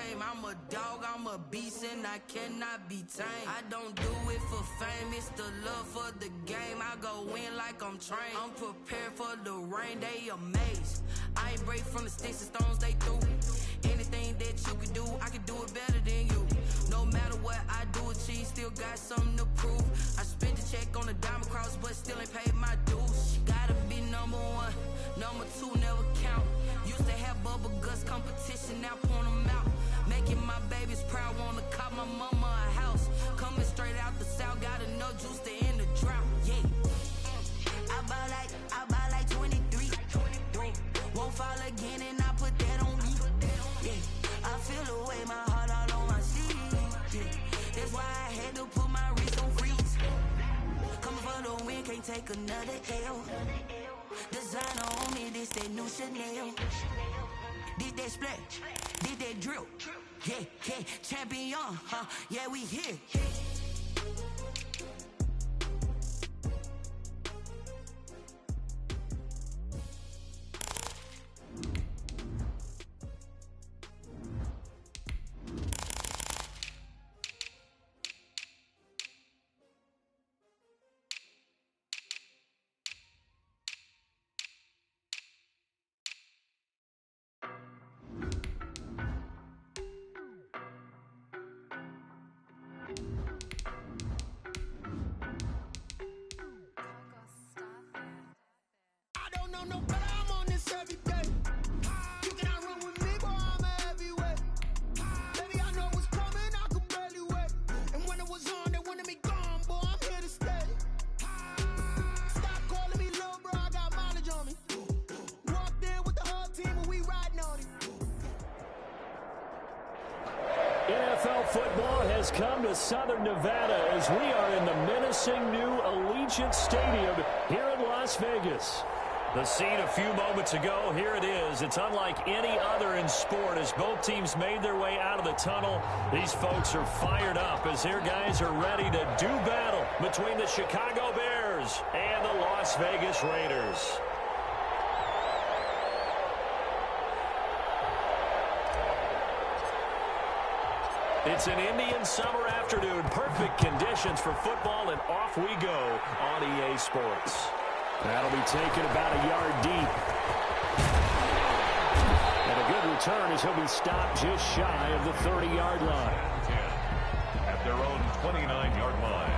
game. I'm a dog, I'm a beast, and I cannot be tamed. I don't do it for fame, it's the love for the game. I go in like I'm trained. I'm prepared for the rain, they amazed. I ain't break from the sticks and stones they threw. Anything that you can do, I can do it better than you. No matter what I do, achieve, still got something to prove. I spent the check on the diamond cross, but still ain't paid my dues. Gotta be number one, number two never count. Used to have bubble guts competition, now point them out. Making my babies proud, wanna cop my mama a house. Coming straight out the south, got enough juice to end the drought. Yeah, I buy like 23. Won't fall again, and I put that on me. Yeah, I feel the way, my heart all on my sleeve. Yeah, that's why I had to put my wrist on freeze. Coming for the win, can't take another L. Designer on me, this that new Chanel. Did that splash, did that drill. Yeah, yeah, champion, huh? Yeah, we here. No, but I'm on this every day. You cannot run with me, boy, I'm a heavyweight. Baby, I know what's coming, I could barely wait. And when it was on, they wanted me gone, boy, I'm here to stay. Stop calling me little bro, I got mileage on me. Walked in with the whole team and we riding on it. NFL football has come to Southern Nevada as we are in the menacing new Allegiant Stadium here in Las Vegas. The scene a few moments ago, here it is. It's unlike any other in sport as both teams made their way out of the tunnel. These folks are fired up as their guys are ready to do battle between the Chicago Bears and the Las Vegas Raiders. It's an Indian summer afternoon. Perfect conditions for football, and off we go on EA Sports. That'll be taken about a yard deep. And a good return as he'll be stopped just shy of the 30-yard line. At their own 29-yard line.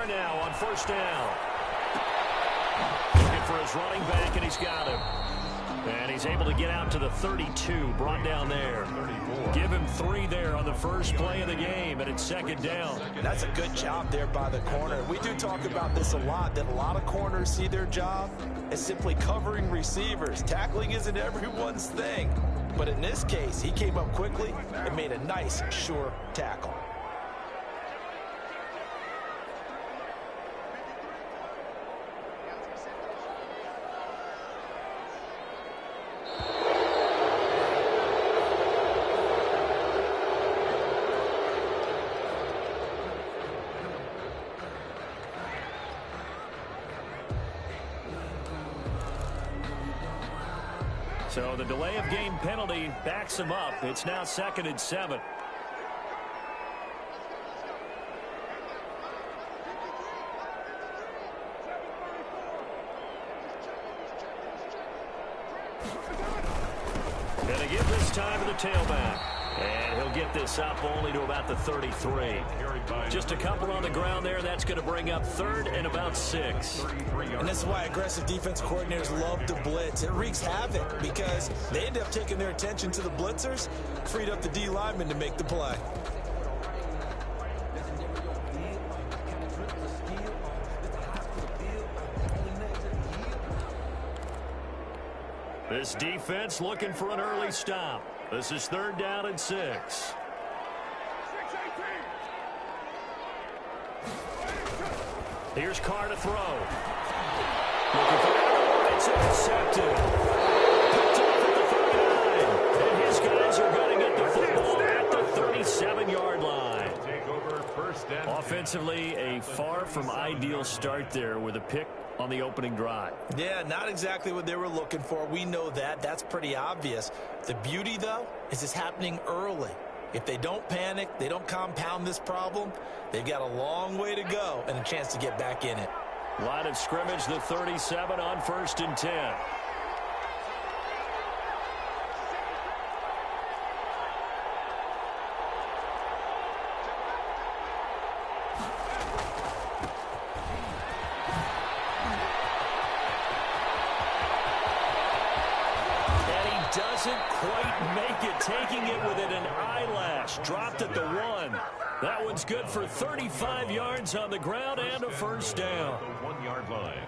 Now on first down. Looking for his running back, and he's got him. And he's able to get out to the 32, brought down there. 34. Give him 3 there on the first play of the game, and it's second down. That's a good job there by the corner. We do talk about this a lot, that a lot of corners see their job as simply covering receivers. Tackling isn't everyone's thing. But in this case, he came up quickly and made a nice, sure tackle. So the delay of game penalty backs him up. It's now 2nd and 7. And again this time to the tailback. And he'll get this up only to about the 33. Just a couple on the ground there. That's going to bring up 3rd and about 6. And this is why aggressive defense coordinators love to blitz. It wreaks havoc because they end up taking their attention to the blitzers, freed up the D lineman to make the play. This defense looking for an early stop. This is 3rd down and 6. Here's Carr to throw. Looking for it. It's intercepted. Picked off at the 39. And his guys are going to get the football at the 37-yard line. Take over 1st and 10. Offensively, a far from ideal start there with a pick on the opening drive. Yeah, not exactly what they were looking for. We know that. That's pretty obvious. The beauty, though, is it's happening early. If they don't panic, they don't compound this problem, they've got a long way to go and a chance to get back in it. Line of scrimmage, the 37 on 1st and 10. Doesn't quite make it, taking it within an eyelash. Dropped at the 1. That one's good for 35 yards on the ground and a 1st down. The 1-yard line.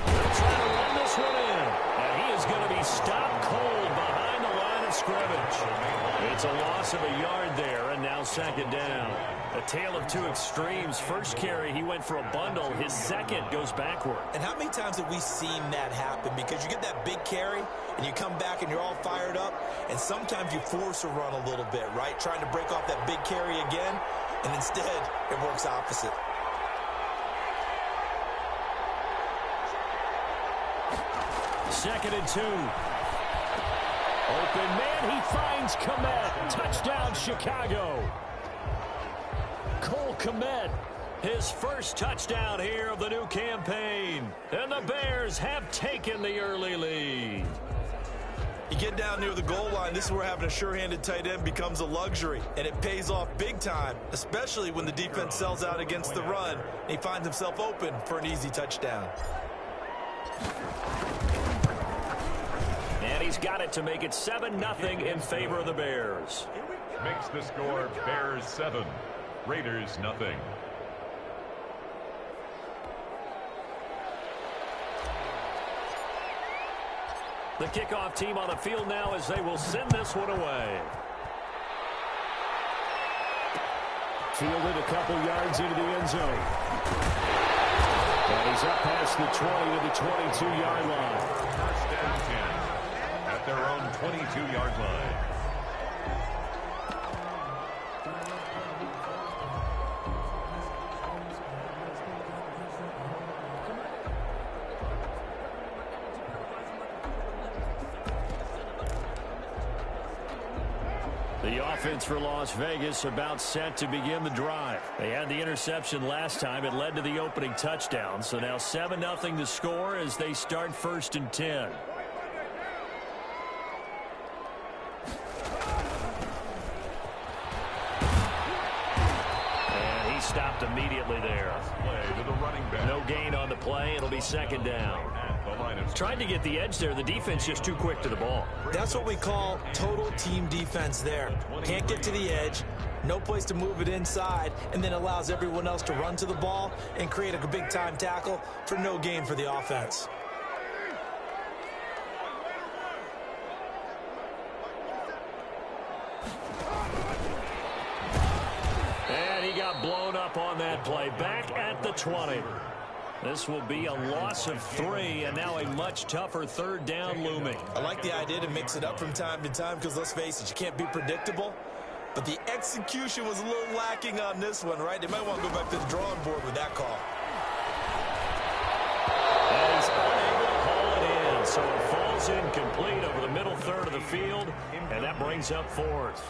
They're trying to run this one in. And he is going to be stopped cold behind the line of scrimmage. It's a loss of a yard there, and now 2nd down. A tale of two extremes. First carry, he went for a bundle. His second goes backward. And how many times have we seen that happen? Because you get that big carry, and you come back and you're all fired up, and sometimes you force a run a little bit, right? Trying to break off that big carry again, and instead it works opposite. Second and 2. Open man, he finds Kmet. Touchdown, Chicago. Cole Kmet, his first touchdown here of the new campaign. And the Bears have taken the early lead. You get down near the goal line, this is where having a sure-handed tight end becomes a luxury, and it pays off big time, especially when the defense sells out against the run, and he finds himself open for an easy touchdown. And he's got it to make it 7-0 in favor of the Bears. Makes the score Bears 7, Raiders nothing. The kickoff team on the field now as they will send this one away. Fielded a couple yards into the end zone. And he's up past the 20 to the 22-yard line. First and 10 at their own 22-yard line. The offense for Las Vegas about set to begin the drive. They had the interception last time. It led to the opening touchdown. So now 7-0 to score as they start first and 10. And he stopped immediately there. Play to the running back. No gain on the play. It'll be second down. Tried to get the edge there. The defense just too quick to the ball. That's what we call total team defense there. Can't get to the edge, no place to move it inside, and then allows everyone else to run to the ball and create a big-time tackle for no gain for the offense. And he got blown up on that play. Back at the 20. This will be a loss of 3, and now a much tougher third down looming. I like the idea to mix it up from time to time because, let's face it, you can't be predictable. But the execution was a little lacking on this one, right? They might want to go back to the drawing board with that call. And he's unable to haul it in, so it falls incomplete over the middle third of the field, and that brings up 4th.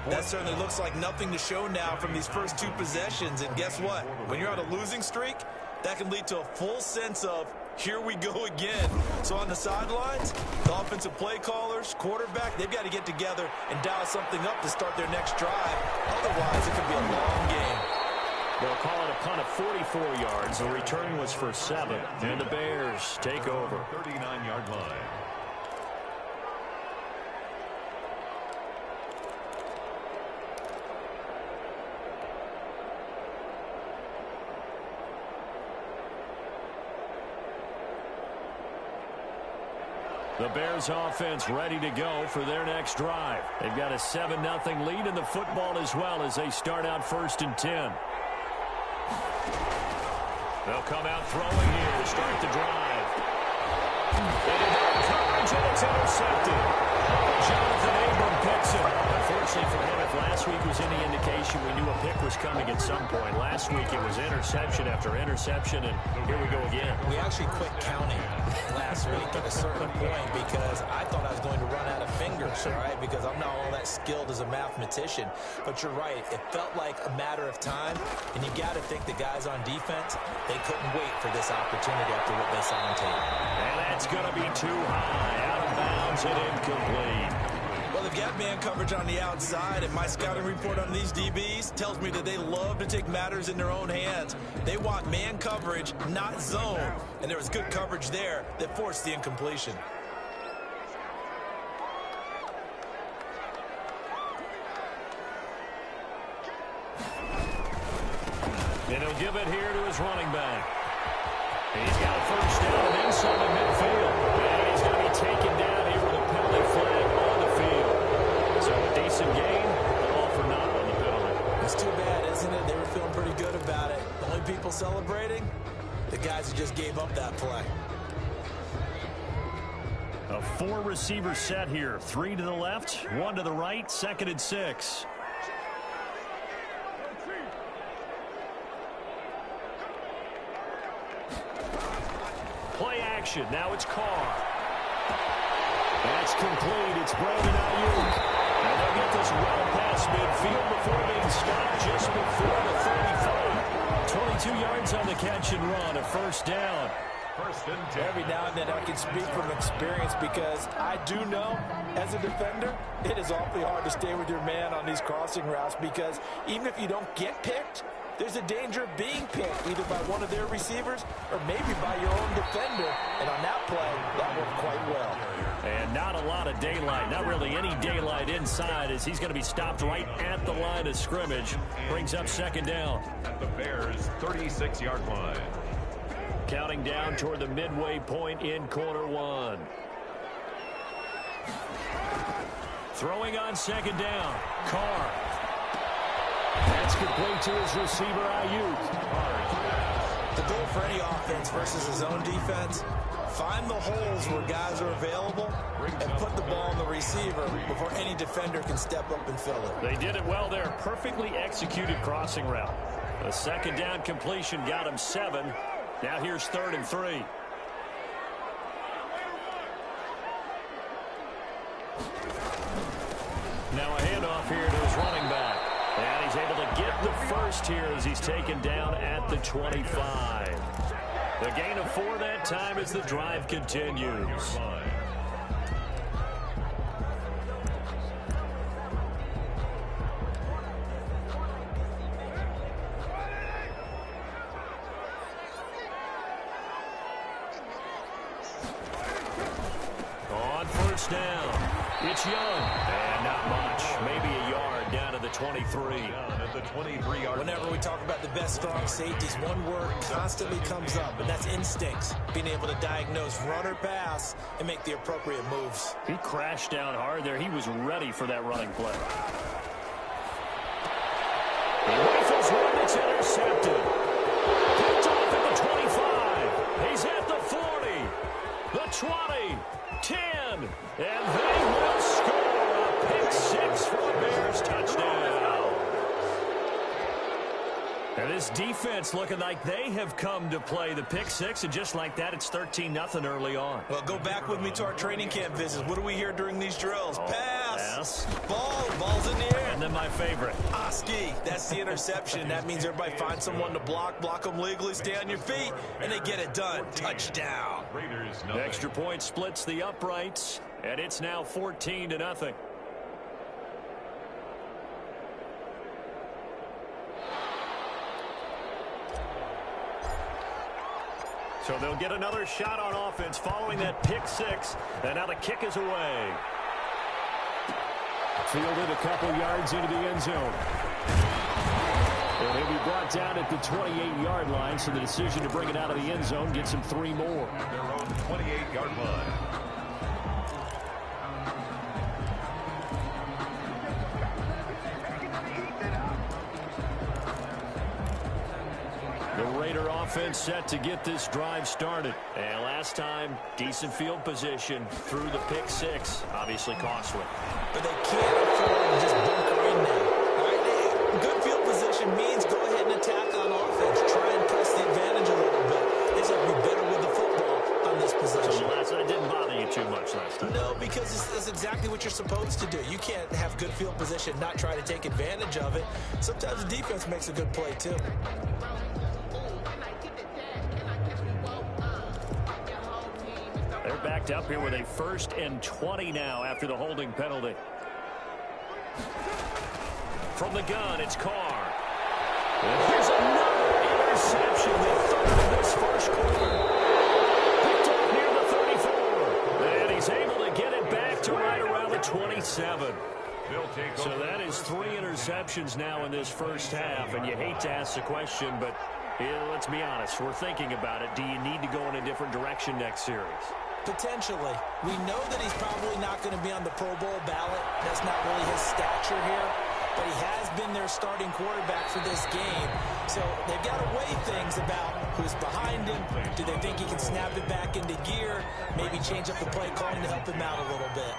That certainly looks like nothing to show now from these first two possessions. And guess what? When you're on a losing streak, that can lead to a full sense of, here we go again. So on the sidelines, the offensive play callers, quarterback, they've got to get together and dial something up to start their next drive. Otherwise, it could be a long game. They'll call it a punt of 44 yards. The return was for 7. And the Bears take over. 39-yard line. The Bears offense ready to go for their next drive. They've got a 7-0 lead in the football as well as they start out 1st and 10. They'll come out throwing here to start the drive. And it's intercepted. Jonathan Abram picks it. Unfortunately for him, if last week was any indication, we knew a pick was coming at some point. Last week it was interception after interception, and here we go again. We actually quit counting last week at a certain point because I thought I was going to run out of fingers, all right, because I'm not all that skilled as a mathematician. But you're right. It felt like a matter of time, and you got to think the guys on defense, they couldn't wait for this opportunity after what they saw on tape. And that's going to be too high, out of bounds and incomplete. Well, they've got man coverage on the outside, and my scouting report on these DBs tells me that they love to take matters in their own hands. They want man coverage, not zone. And there was good coverage there that forced the incompletion. And he'll give it here to his running back. He's got a 1st down and inside the midfield. And he's going to be taken down here with a penalty flag on the field. So a decent gain, all for naught on the penalty. It's too bad, isn't it? They were feeling pretty good about it. The only people celebrating, the guys who just gave up that play. A 4-receiver set here. 3 to the left, 1 to the right, 2nd and 6. Play action. Now it's Carr. That's complete. It's Brandon Ayuk. And they'll get this well past midfield before being stopped just before the 35. 22 yards on the catch and run. A 1st down. 1st and 10. Every now and then I can speak from experience because I do know, as a defender, it is awfully hard to stay with your man on these crossing routes because even if you don't get picked, there's a danger of being picked either by one of their receivers or maybe by your own defender. And on that play, that worked quite well. And not a lot of daylight, not really any daylight inside as he's going to be stopped right at the line of scrimmage. Brings up 2nd down. At the Bears' 36-yard line. Counting down toward the midway point in quarter 1. Throwing on 2nd down. Carr. That's complete to his receiver, Ayuk. The goal for any offense versus his own defense, find the holes where guys are available and put the ball on the receiver before any defender can step up and fill it. They did it well there. Perfectly executed crossing route. A 2nd down completion got him 7. Now here's 3rd and 3. Now a handoff here to his running back. And he's able to get the 1st here as he's taken down at the 25. The gain of 4 that time as the drive continues. On 1st down, it's Young. And not much, maybe a yard down to the 23. At the 23-yard. Whenever we talk about the best strong safeties, one word constantly comes up, and that's instincts. Being able to diagnose run or pass and make the appropriate moves. He crashed down hard there. He was ready for that running play. He rifles one that's intercepted. Picked off at the 25. He's at the 40. The 20. 10. And they will score a pick 6 for the Bears. Touchdown. And this defense looking like they have come to play the pick 6, and just like that, it's 13-0 early on. Well, go back with me to our training camp visits. What do we hear during these drills? Pass. Yes. Ball's in the air. And then my favorite. ASG, that's the interception. That means everybody finds someone to block them legally, stay on your feet, and they get it done. Touchdown. Raiders, Extra point splits the uprights, and it's now 14-0. So they'll get another shot on offense following that pick six, and now the kick is away. Fielded a couple yards into the end zone. And he'll be brought down at the 28-yard line, so the decision to bring it out of the end zone gets him 3 more. at their own 28-yard line. The Raider offense set to get this drive started. And last time, decent field position through the pick six. Obviously costly. But they can't afford to just bunker in there. Right? Good field position means go ahead and attack on offense. Try and press the advantage a little bit. They just have to be better with the football on this possession. So last night didn't bother you too much last time. No, because it's exactly what you're supposed to do. You can't have good field position, not try to take advantage of it. Sometimes the defense makes a good play, too. They're backed up here with a 1st and 20 now after the holding penalty. From the gun, it's Carr. And here's another interception. The third of this first quarter. Picked up near the 34. And he's able to get it back to right around the 27. So that is 3 interceptions now in this first half. And you hate to ask the question, but let's be honest. We're thinking about it. Do you need to go in a different direction next series? Potentially. We know that he's probably not going to be on the Pro Bowl ballot. That's not really his stature here. But he has been their starting quarterback for this game. So they've got to weigh things about who's behind him. Do they think he can snap it back into gear? Maybe change up the play calling to help him out a little bit.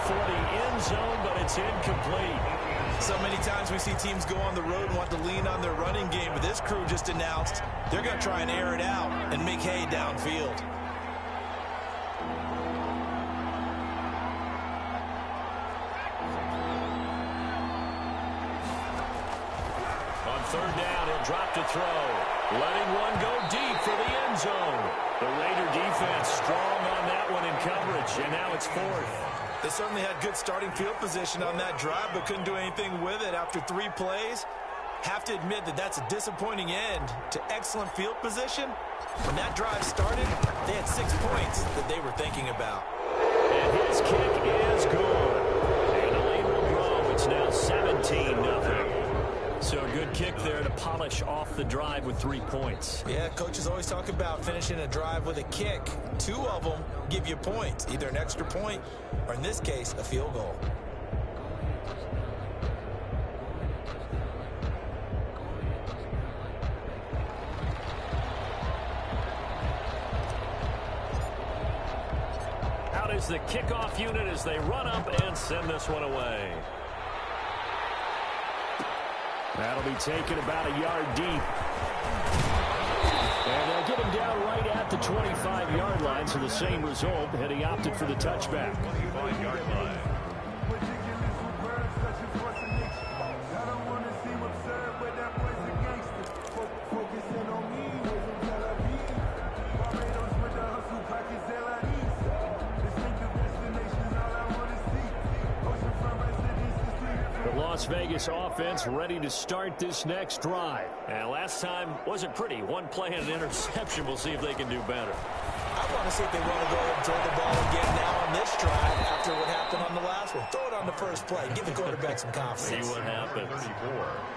For the end zone, but it's incomplete. So many times we see teams go on the road and want to lean on their running game, but this crew just announced they're going to try and air it out and make hay downfield. On 3rd down, he'll drop to throw. Letting one go deep for the end zone. The Raider defense strong on that one in coverage, and now it's 4th. They certainly had good starting field position on that drive, but couldn't do anything with it after 3 plays. Have to admit that that's a disappointing end to excellent field position. When that drive started, they had 6 points that they were thinking about. And his kick is good. And the lead will grow. It's now 17-0. So a good kick there to polish off the drive with 3 points. Yeah, coaches always talk about finishing a drive with a kick. 2 of them give you points, either an extra point or, in this case, a field goal. Out is the kickoff unit as they run up and send this one away. That'll be taken about a yard deep. And they'll get him down right at the 25-yard line, so the same result, and he opted for the touchback. 25-yard line. Las Vegas offense ready to start this next drive. And last time wasn't pretty. 1 play and an interception. We'll see if they can do better. I want to see if they want to go ahead and throw the ball again now on this drive after what happened on the last one. Throw it on the first play. Give the quarterback some confidence. See what happens.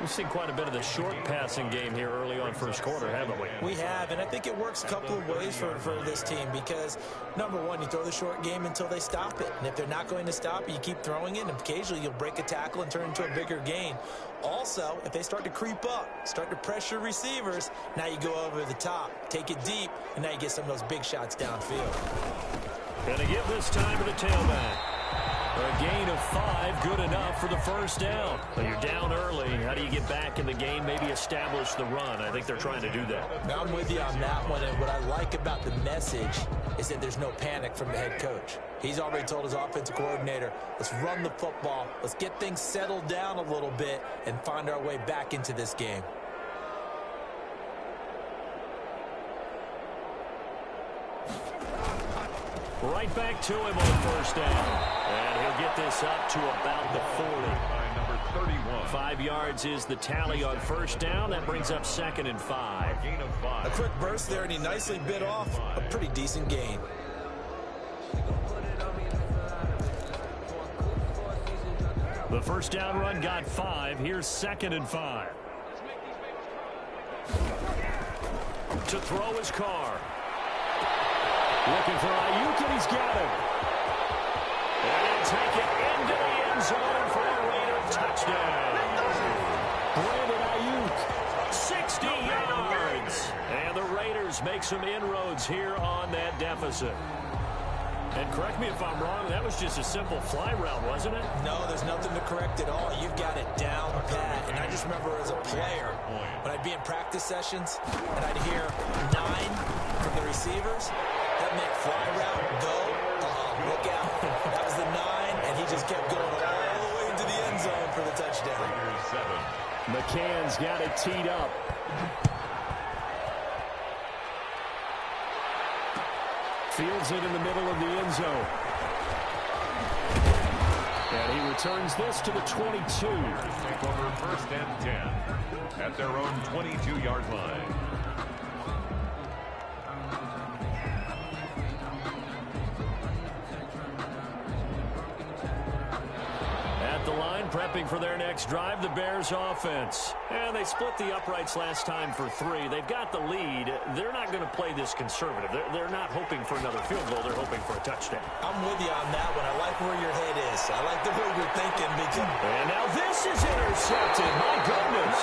We've seen quite a bit of the short passing game here early on first quarter, haven't we? We have, and I think it works a couple of ways for this team because, number one, you throw the short game until they stop it. And if they're not going to stop it, you keep throwing it, and occasionally you'll break a tackle and turn into a bigger gain. Also, if they start to creep up, start to pressure receivers, now you go over the top, take it deep, and now you get some of those big shots downfield. Gonna give this time to the tailback. A gain of 5, good enough for the first down. But you're down early. How do you get back in the game, maybe establish the run? I think they're trying to do that. Now I'm with you on that one, and what I like about the message is that there's no panic from the head coach. He's already told his offensive coordinator, let's run the football, let's get things settled down a little bit and find our way back into this game. Right back to him on first down. And he'll get this up to about the 40. Number 31. 5 yards is the tally on first down. That brings up 2nd and 5. Gain of 5. A quick burst there, and he nicely bit off a pretty decent gain. The first down run got 5. Here's 2nd and 5. To throw his car. Looking for Ayuk, and he's got him. And he'll take it into the end zone for a Raider touchdown. Brandon Ayuk, 60 yards. And the Raiders make some inroads here on that deficit. And correct me if I'm wrong, that was just a simple fly route, wasn't it? No, there's nothing to correct at all. You've got it down pat. And I just remember as a player, when I'd be in practice sessions, and I'd hear 9 from the receivers, that meant fly route, go, look out. That was the 9, and he just kept going all the way into the end zone for the touchdown. Raiders 7. McCann's got it teed up. Fields it in the middle of the end zone. And he returns this to the 22. Take over 1st and 10 at their own 22-yard line. At the line, prepping for their next drive, the Bears offense. And they split the uprights last time for 3. They've got the lead. They're not going to play this conservative. They're not hoping for another field goal. They're hoping for a touchdown. I'm with you on that one. I like where your head is. I like the way you're thinking. And now this is intercepted. My goodness.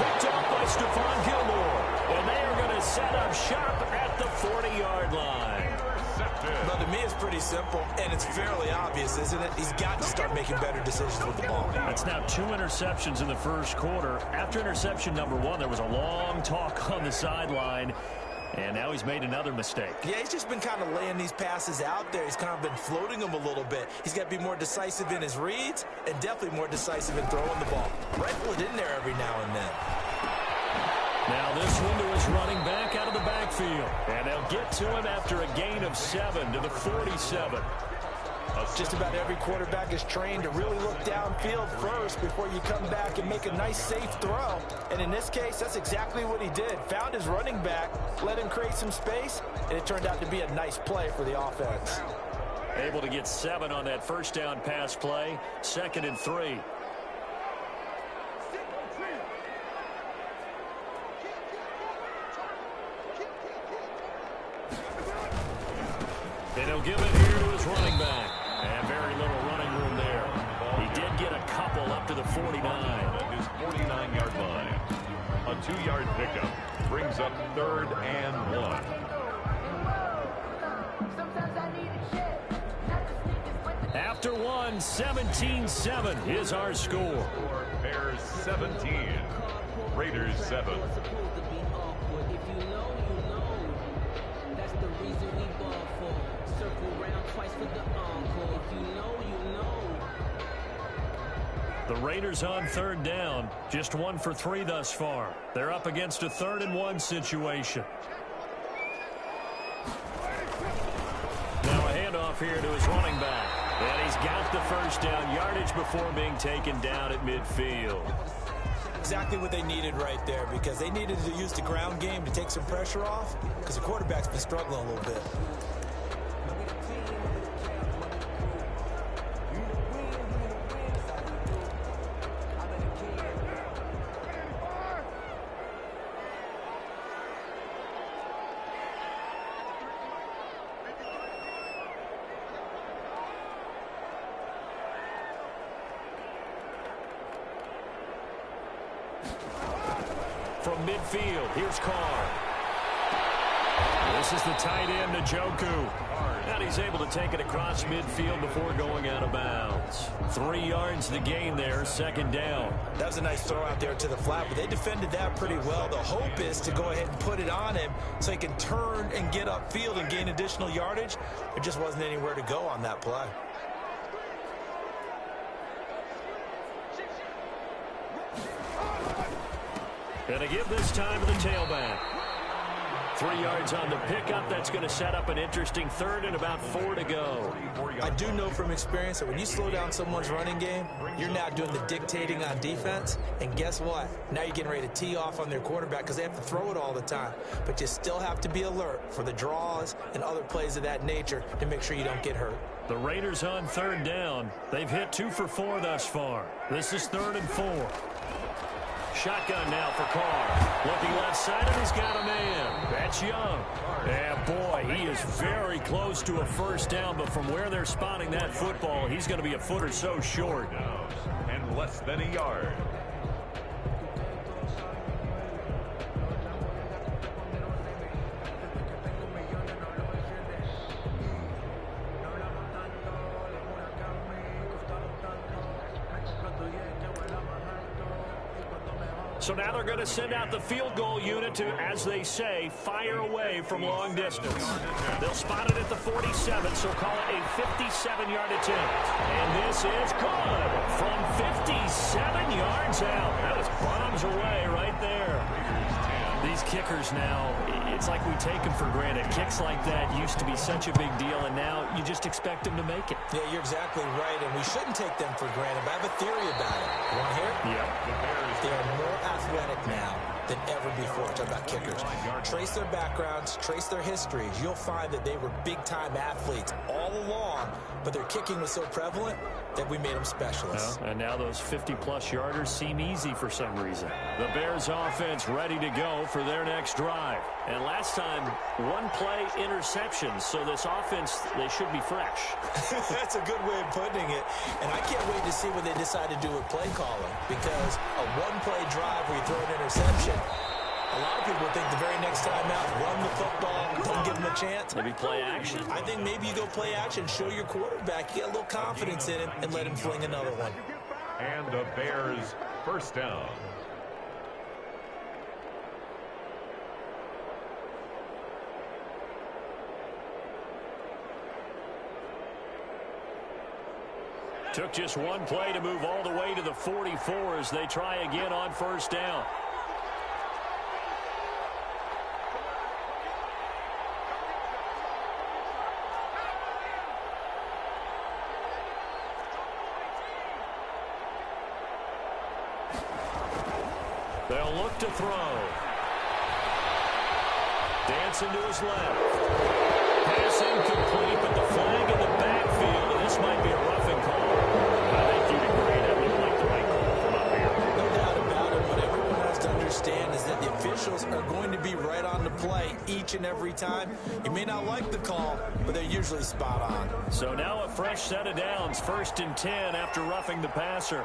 Picked off by Stephon Gilmore. And they are going to set up shop at the 40-yard line. Well, to me, it's pretty simple, and it's fairly obvious, isn't it? He's got to start making better decisions with the ball. That's now 2 interceptions in the first quarter. After interception number 1, there was a long talk on the sideline, and now he's made another mistake. Yeah, he's just been kind of laying these passes out there. He's kind of been floating them a little bit. He's got to be more decisive in his reads and definitely more decisive in throwing the ball. Rifle it in there every now and then. Now this one to his running back out of the backfield. And they'll get to him after a gain of 7 to the 47. Just about every quarterback is trained to really look downfield first before you come back and make a nice, safe throw. And in this case, that's exactly what he did. Found his running back, let him create some space, and it turned out to be a nice play for the offense. Able to get 7 on that first down pass play. 2nd and 3. And he'll give it here to his running back. And very little running room there. He did get a couple up to the 49. At his 49-yard line. A 2-yard pickup brings up 3rd and 1. After 1, 17-7 is our score. Bears 17. Raiders 7. The Raiders on 3rd down. Just 1 for 3 thus far. They're up against a 3rd and 1 situation. Now a handoff here to his running back. And he's got the first down yardage before being taken down at midfield. Exactly what they needed right there, because they needed to use the ground game to take some pressure off, because the quarterback's been struggling a little bit. From midfield, here's Carr. This is the tight end, Njoku. And he's able to take it across midfield before going out of bounds. 3 yards the gain there, second down. That was a nice throw out there to the flat, but they defended that pretty well. The hope is to go ahead and put it on him so he can turn and get upfield and gain additional yardage. There just wasn't anywhere to go on that play. And to give this time to the tailback. 3 yards on the pickup. That's going to set up an interesting third and about 4 to go. I do know from experience that when you slow down someone's running game, you're now doing the dictating on defense. And guess what? Now you're getting ready to tee off on their quarterback because they have to throw it all the time. But you still have to be alert for the draws and other plays of that nature to make sure you don't get hurt. The Raiders on third down. They've hit 2 for 4 thus far. This is 3rd and 4. Shotgun now for Carr. Looking left side, and he's got a man. That's Young. And boy, he is very close to a first down, but from where they're spotting that football, he's going to be a foot or so short. And less than a yard. So now they're going to send out the field goal unit to, as they say, fire away from long distance. They'll spot it at the 47, so call it a 57-yard attempt. And this is good from 57 yards out. That was bombs away right there. These kickers now, it's like we take them for granted. Kicks like that used to be such a big deal, and now you just expect them to make it. Yeah, you're exactly right, and we shouldn't take them for granted. But I have a theory about it. You want to hear it? Yeah. They are more athletic now than ever before. Talk about kickers. Trace their backgrounds, trace their histories. You'll find that they were big-time athletes all along, but their kicking was so prevalent that we made them specialists. And now those 50-plus yarders seem easy for some reason. The Bears offense ready to go for their next drive. And last time, 1-play interceptions, so this offense, they should be fresh. That's a good way of putting it. And I can't wait to see what they decide to do with play calling, because a 1-play drive where you throw an interception, a lot of people think the very next time out, run the football, don't give them a chance. Maybe play action. I think maybe you go play action, show your quarterback, get a little confidence in him, and let him fling another one. And the Bears first down. Took just 1 play to move all the way to the 44 as they try again on first down. They'll look to throw. Dancing to his left. Pass incomplete, but the flag in the backfield, and this might be a roughing call. I think you'd agree that looked like the right call from up here. No doubt about it. What everyone has to understand is that the officials are going to be right on the play each and every time. You may not like the call, but they're usually spot on. So now a fresh set of downs, 1st and 10 after roughing the passer.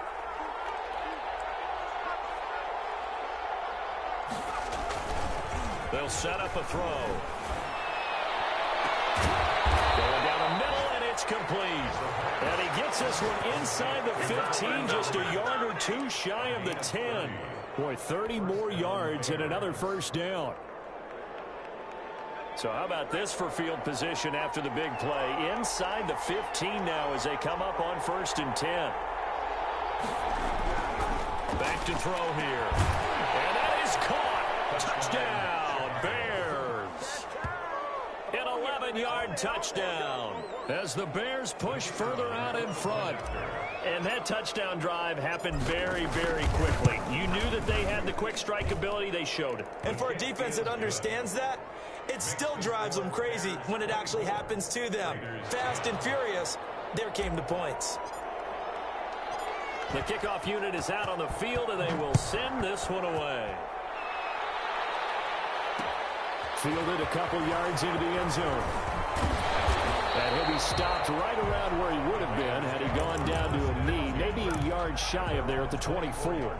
They'll set up a throw. Going down the middle, and it's complete. And he gets this one inside the 15, just a yard or 2 shy of the 10. Boy, 30 more yards and another first down. So how about this for field position after the big play? Inside the 15 now as they come up on 1st and 10. Back to throw here. And that is caught. Touchdown. Bears. An 11-yard touchdown as the Bears push further out in front. And that touchdown drive happened very, very quickly. You knew that they had the quick strike ability. They showed it. And for a defense that understands that, it still drives them crazy when it actually happens to them. Fast and furious, there came the points. The kickoff unit is out on the field, and they will send this one away. Fielded a couple yards into the end zone. And he'll be stopped right around where he would have been had he gone down to a knee, maybe a yard shy of there at the 24.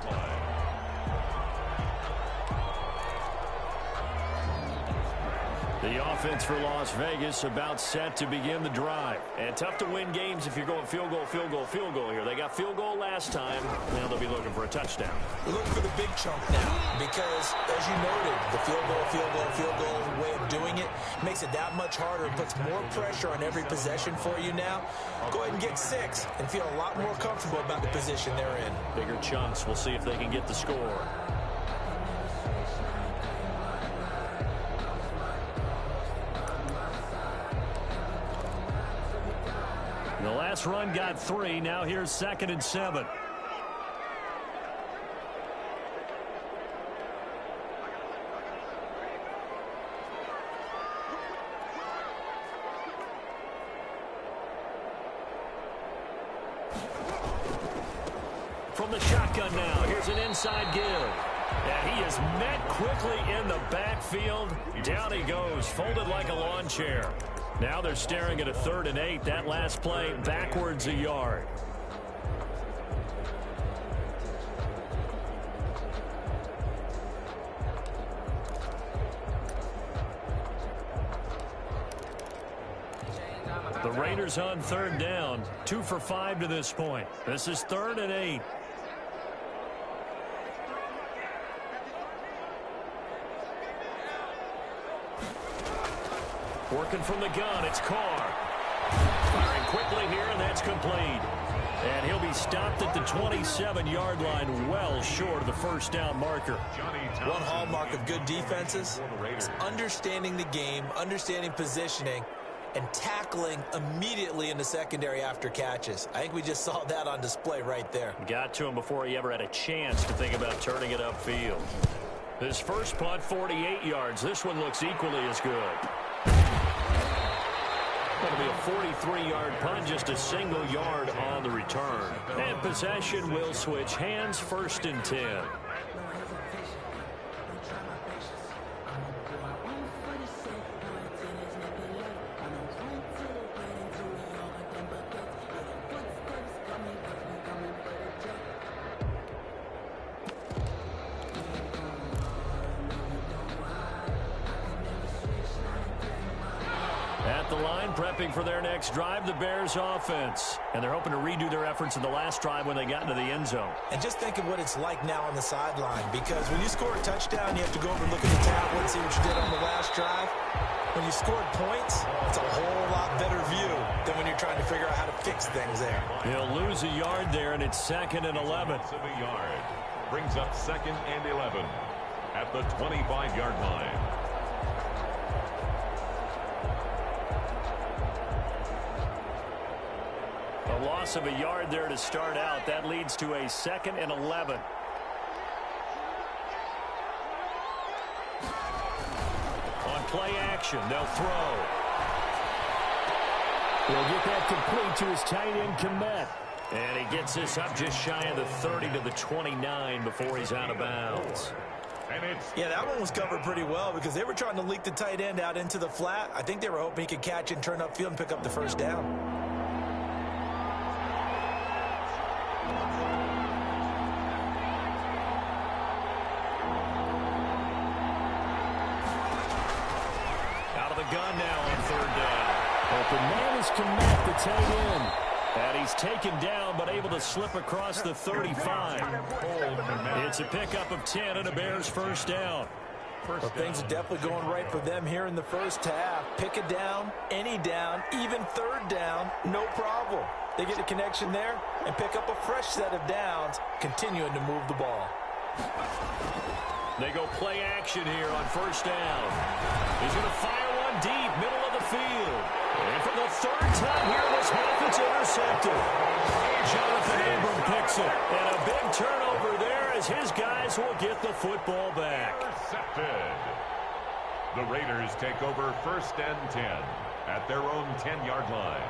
The offense for Las Vegas about set to begin the drive. And tough to win games if you're going field goal, field goal, field goal here. They got field goal last time. Now they'll be looking for a touchdown. We're looking for the big chunk now because, as you noted, the field goal way of doing it makes it that much harder. It puts more pressure on every possession for you now. Go ahead and get 6 and feel a lot more comfortable about the position they're in. Bigger chunks. We'll see if they can get the score. The last run got 3. Now here's 2nd and 7. From the shotgun now, here's an inside give. And he is met quickly in the backfield. Down he goes, folded like a lawn chair. Now they're staring at a 3rd and 8. That last play backwards a yard. The Raiders on 3rd down. 2 for 5 to this point. This is 3rd and 8. Working from the gun, it's Carr. Firing quickly here, and that's complete. And he'll be stopped at the 27-yard line, well short of the first down marker. One hallmark of good defenses is understanding the game, understanding positioning, and tackling immediately in the secondary after catches. I think we just saw that on display right there. Got to him before he ever had a chance to think about turning it upfield. His first punt, 48 yards. This one looks equally as good. That'll be a 43-yard punt, just a single yard on the return. And possession will switch hands, 1st and 10. At the line, prepping for their next drive, the Bears offense. And they're hoping to redo their efforts in the last drive when they got into the end zone. And just think of what it's like now on the sideline, because when you score a touchdown, you have to go over and look at the tablet and see what you did on the last drive. When you scored points, it's a whole lot better view than when you're trying to figure out how to fix things there. He'll lose a yard there, and it's 2nd and 11. Brings up 2nd and 11 at the 25-yard line. A loss of a yard there to start out. That leads to a 2nd and 11. On play action, they'll throw. He'll get that complete to his tight end, Komet. And he gets this up just shy of the 30 to the 29 before he's out of bounds. Yeah, that one was covered pretty well because they were trying to leak the tight end out into the flat. I think they were hoping he could catch it and turn upfield and pick up the first down. Gun now on 3rd down. Open man is Komet, the tight end. And he's taken down, but able to slip across the 35. It's a pickup of 10 and a Bears first down. Well, things are definitely going right for them here in the first half. Pick a down, any down, even 3rd down, no problem. They get a connection there and pick up a fresh set of downs, continuing to move the ball. They go play action here on 1st down. He's going to fire one deep, middle of the field. And for the 3rd time here in this half, it's intercepted. Jonathan Abram picks it. And a big turnover there as his guys will get the football back. Intercepted. The Raiders take over 1st and 10 at their own 10-yard line.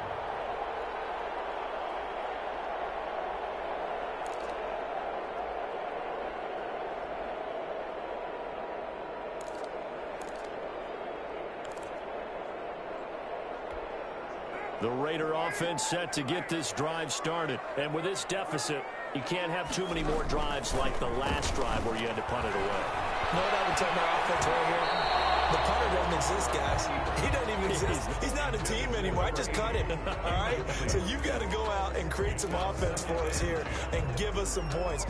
The Raider offense set to get this drive started. And with this deficit, you can't have too many more drives like the last drive where you had to punt it away. You know what I would tell my offense right here? The punter doesn't exist, guys. He doesn't even exist. He's not a team anymore. I just cut him, all right? So you've got to go out and create some offense for us here and give us some points.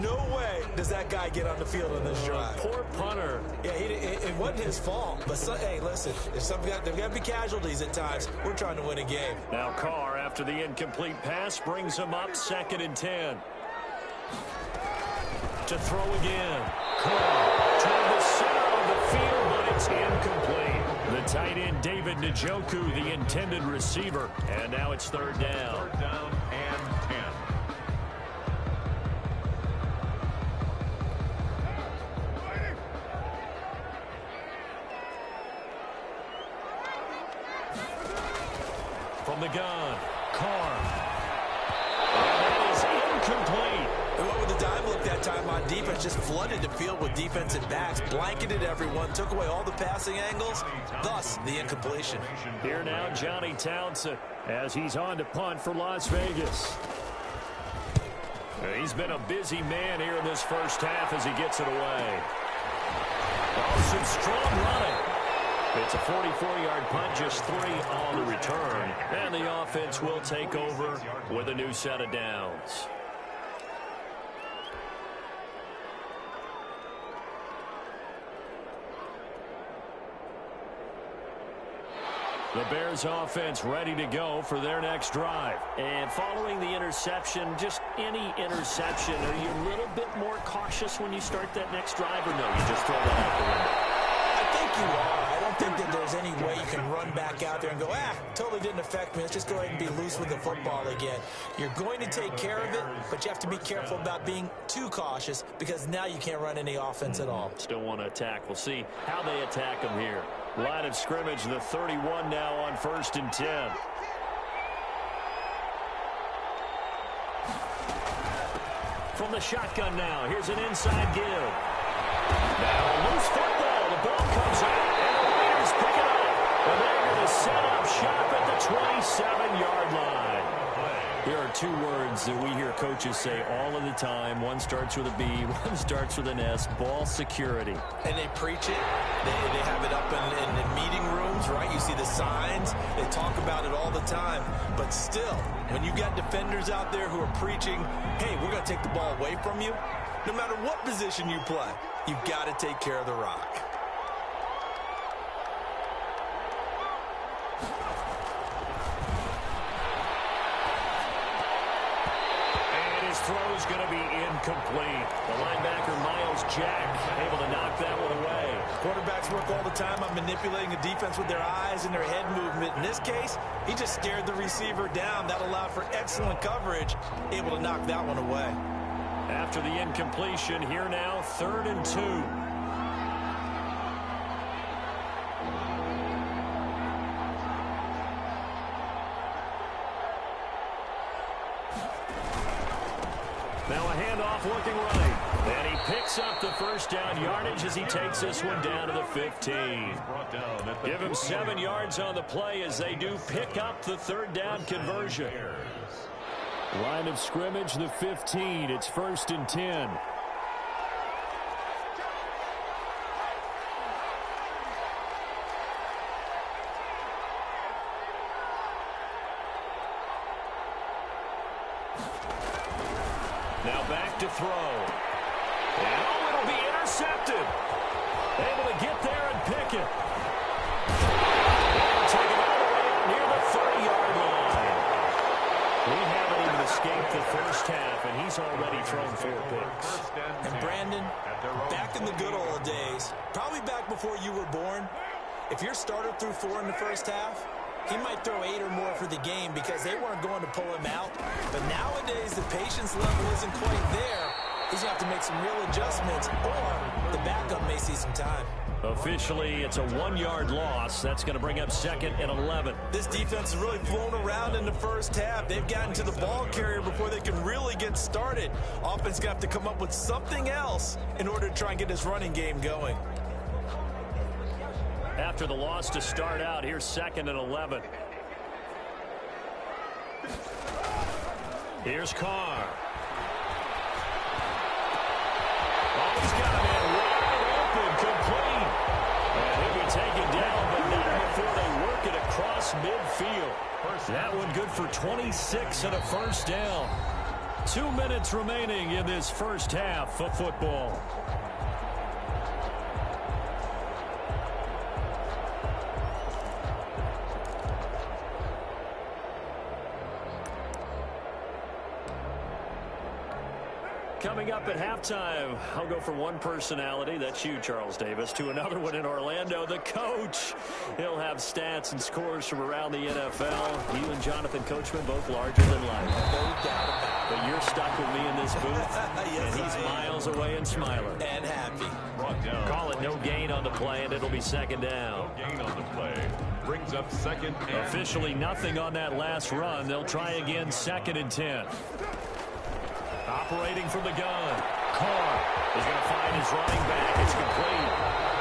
No way does that guy get on the field on this drive. Poor punter. Yeah, it wasn't his fault. But, hey, listen, there's got to be casualties at times. We're trying to win a game. Now Carr, after the incomplete pass, brings him up 2nd and 10. To throw again. Carr toward the center of the field, but it's incomplete. The tight end, David Njoku, the intended receiver. And now it's 3rd down. 3rd down and 10. From the gun, Carr. And that is incomplete. And what with the dime look that time on defense, just flooded the field with defensive backs, blanketed everyone, took away all the passing angles, thus the incompletion. Here now, Johnny Townsend, as he's on to punt for Las Vegas. He's been a busy man here in this first half as he gets it away. Oh, some strong running. It's a 44-yard punt, just 3 on the return. And the offense will take over with a new set of downs. The Bears offense ready to go for their next drive. And following the interception, just any interception, are you a little bit more cautious when you start that next drive, or no, you just throw that out the window? I think you are. I don't think that there's any way you can run back out there and go, totally didn't affect me. Let's just go ahead and be loose with the football again. You're going to take care of it, but you have to be careful about being too cautious because now you can't run any offense at all. Still want to attack. We'll see how they attack them here. Line of scrimmage, the 31 now on 1st and 10. From the shotgun now, here's an inside give. Now a loose football. The ball comes out, and the Raiders pick it up. And they're going to set up shop at the 27-yard line. There are 2 words that we hear coaches say all of the time. One starts with a B, one starts with an S, ball security. And they preach it. They have it up in meeting rooms, right? You see the signs. They talk about it all the time. But still, when you got defenders out there who are preaching, hey, we're going to take the ball away from you, no matter what position you play, you've got to take care of the rock. Throw's going to be incomplete. The linebacker, Miles Jack, able to knock that one away. Quarterbacks work all the time on manipulating the defense with their eyes and their head movement. In this case, he just stared the receiver down. That allowed for excellent coverage, able to knock that one away. After the incompletion, here now, 3rd and 2. Now a handoff looking right. And he picks up the 1st down yardage as he takes this one down to the 15. Give him 7 yards on the play as they do pick up the 3rd down conversion. Line of scrimmage, the 15. It's 1st and 10. Now back to throw. And it'll be intercepted. Able to get there and pick it. And take it all the way out near the 30-yard line. We haven't even escaped the first half, and he's already thrown 4 picks. And Brandon, back in the good old days, probably back before you were born, if your starter threw 4 in the first half, he might throw 8 or more for the game because they weren't going to pull him out. But nowadays, the patience level isn't quite there. He's going to have to make some real adjustments, or the backup may see some time. Officially, it's a 1-yard loss. That's going to bring up 2nd and 11. This defense has really flown around in the first half. They've gotten to the ball carrier before they can really get started. Offense going to have to come up with something else in order to try and get this running game going. After the loss to start out, here's 2nd and 11. Here's Carr. Oh, he's got a man wide open, complete. And he'll be That one good for 26 and a first down. 2 minutes remaining in this first half of football. Coming up at halftime, I'll go from one personality, that's you, Charles Davis, to another one in Orlando, the coach. He'll have stats and scores from around the NFL. You and Jonathan Coachman, both larger than life. No doubt about it. But you're stuck with me in this booth, Yes, and he's miles away and smiling. And happy. Brought down. Call it no gain on the play, and it'll be second down. No gain on the play. Brings up second and... Officially nothing on that last run. They'll try again, 2nd and 10. Operating from the gun. Carr is going to find his running back. It's complete.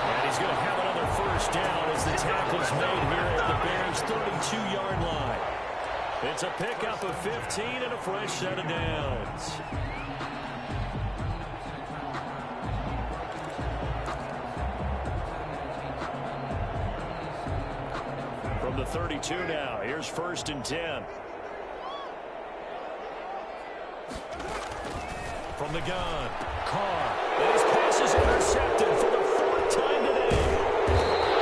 And he's going to have another first down as the tackle's made here at the Bears' 32-yard line. It's a pickup of 15 and a fresh set of downs. From the 32 now, here's 1st and 10. From the gun, Carr, and his pass is intercepted for the 4th time today.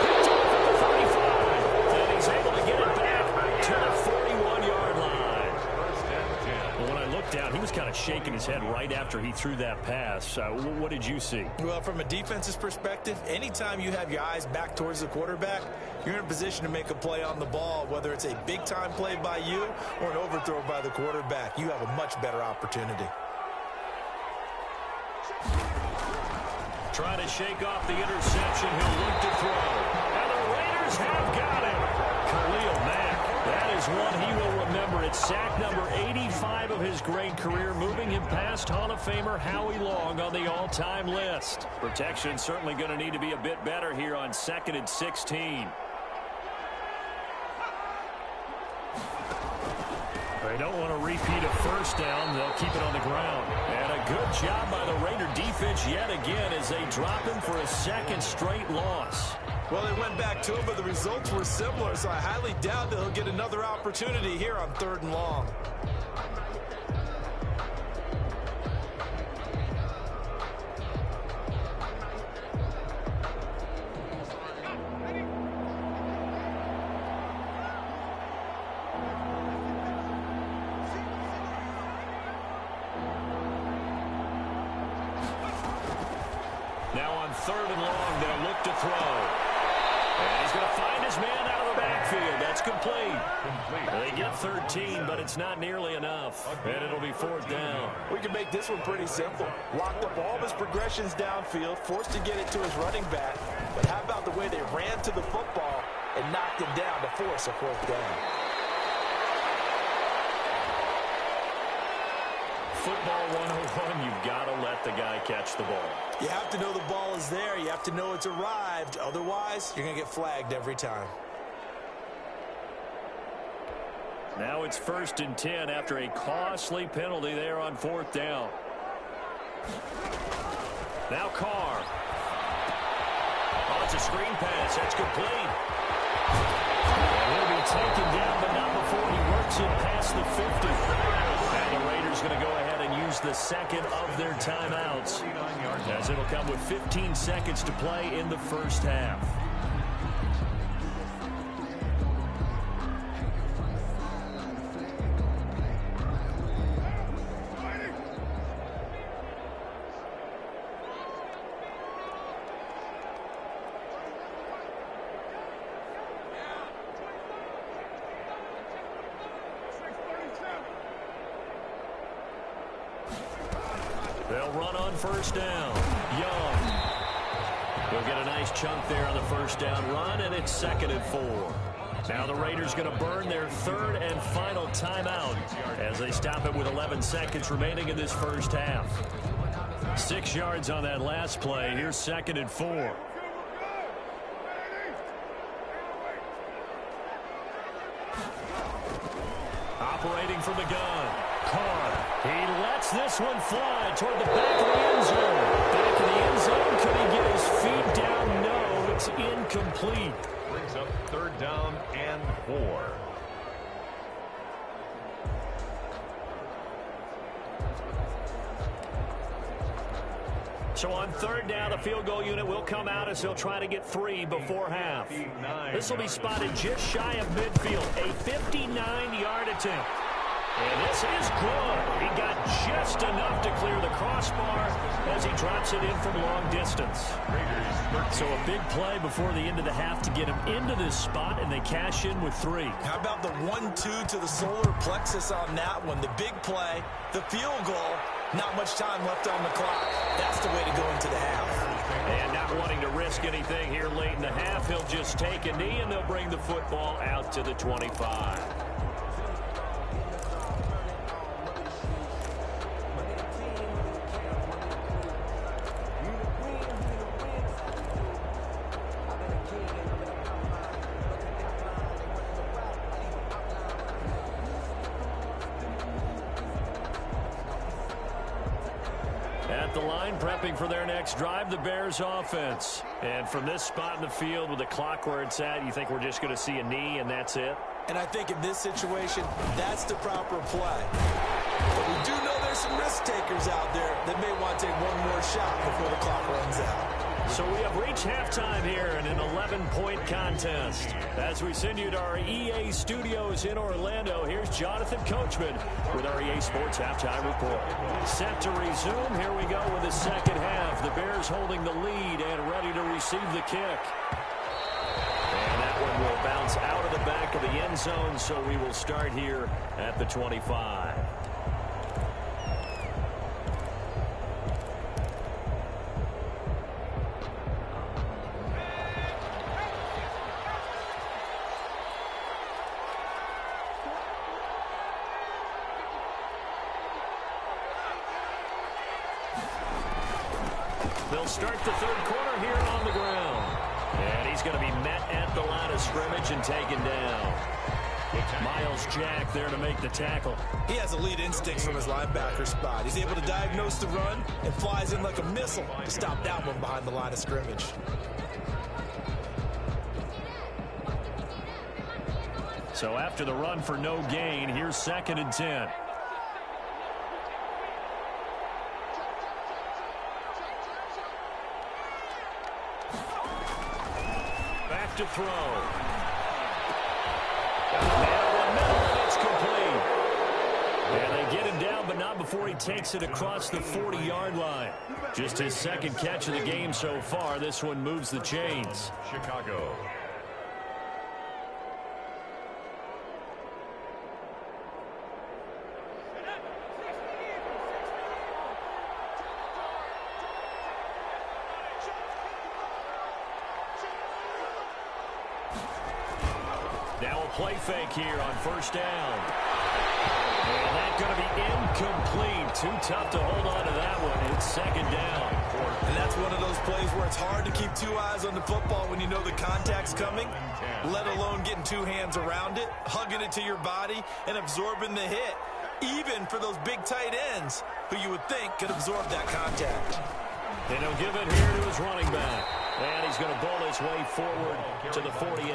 Picked off at the 35, and he's able to get it back to the 41-yard line. First and 10. Well, when I looked down, he was kind of shaking his head right after he threw that pass. What did you see? Well, from a defense's perspective, anytime you have your eyes back towards the quarterback, you're in a position to make a play on the ball, whether it's a big-time play by you or an overthrow by the quarterback. You have a much better opportunity. Trying to shake off the interception. He'll look to throw. And the Raiders have got him. Khalil Mack. That is one he will remember. It's sack number 85 of his great career, moving him past Hall of Famer Howie Long on the all-time list. Protection certainly going to need to be a bit better here on 2nd and 16. They don't want to repeat a first down. They'll keep it on the ground. And a good job by the Raider defense yet again as they drop him for a 2nd straight loss. Well, they went back to him, but the results were similar, so I highly doubt that he'll get another opportunity here on 3rd and long. Now on 3rd and long, they'll look to throw. And he's going to find his man out of the backfield. That's complete. They get 13, but it's not nearly enough. And it'll be 4th down. We can make this one pretty simple. Locked up all of his progressions downfield, forced to get it to his running back. But how about the way they ran to the football and knocked him down to force a 4th down? Football 101, you've got to let the guy catch the ball. You have to know the ball is there. You have to know it's arrived. Otherwise, you're going to get flagged every time. Now it's 1st and 10 after a costly penalty there on 4th down. Now Carr. Oh, it's a screen pass. That's complete. And he'll be taken down, but not before he works it past the 50. And the Raiders going to go ahead and use the 2nd of their timeouts, as it'll come with 15 seconds to play in the first half. They'll run on 1st down. Young. He'll get a nice chunk there on the 1st down run, and it's 2nd and 4. Now the Raiders going to burn their 3rd and final timeout as they stop it with 11 seconds remaining in this first half. 6 yards on that last play. Here's 2nd and 4. Operating from the gun. Carr. He lets this one fly toward the back of the end zone. Back in the end zone. Could he get his feet down? No, it's incomplete. Brings up 3rd down and 4. So on third down, the field goal unit will come out as they'll try to get 3 before half. This will be spotted just shy of midfield, a 59-yard attempt. And this is good. He got just enough to clear the crossbar as he drops it in from long distance. So a big play before the end of the half to get him into this spot, and they cash in with 3. How about the 1-2 to the solar plexus on that one? The big play, the field goal, not much time left on the clock. That's the way to go into the half. And not wanting to risk anything here late in the half, he'll just take a knee, and they'll bring the football out to the 25. At the line, prepping for their next drive, the Bears offense. And from this spot in the field with the clock where it's at, you think we're just going to see a knee and that's it? And I think in this situation, that's the proper play. But we do know there's some risk takers out there that may want to take one more shot before the clock runs out. So we have reached halftime here in an 11-point contest. As we send you to our EA studios in Orlando, here's Jonathan Coachman with our EA Sports Halftime Report. Set to resume. Here we go with the second half. The Bears holding the lead and ready to receive the kick. And that one will bounce out of the back of the end zone, so we will start here at the 25. They'll start the third quarter here on the ground. And he's going to be met at the line of scrimmage and taken down. Miles Jack there to make the tackle. He has elite instincts from his linebacker spot. He's able to diagnose the run and flies in like a missile to stop that one behind the line of scrimmage. So after the run for no gain, here's 2nd and 10. To throw. And it's complete. And they get him down, but not before he takes it across the 40-yard line. Just his second catch of the game so far. This one moves the chains. Chicago. Now a play fake here on first down. And that's going to be incomplete. Too tough to hold on to that one. It's 2nd down. And that's one of those plays where it's hard to keep 2 eyes on the football when you know the contact's coming, let alone getting 2 hands around it, hugging it to your body, and absorbing the hit, even for those big tight ends who you would think could absorb that contact. And he'll give it here to his running back. And he's going to bowl his way forward to the 48.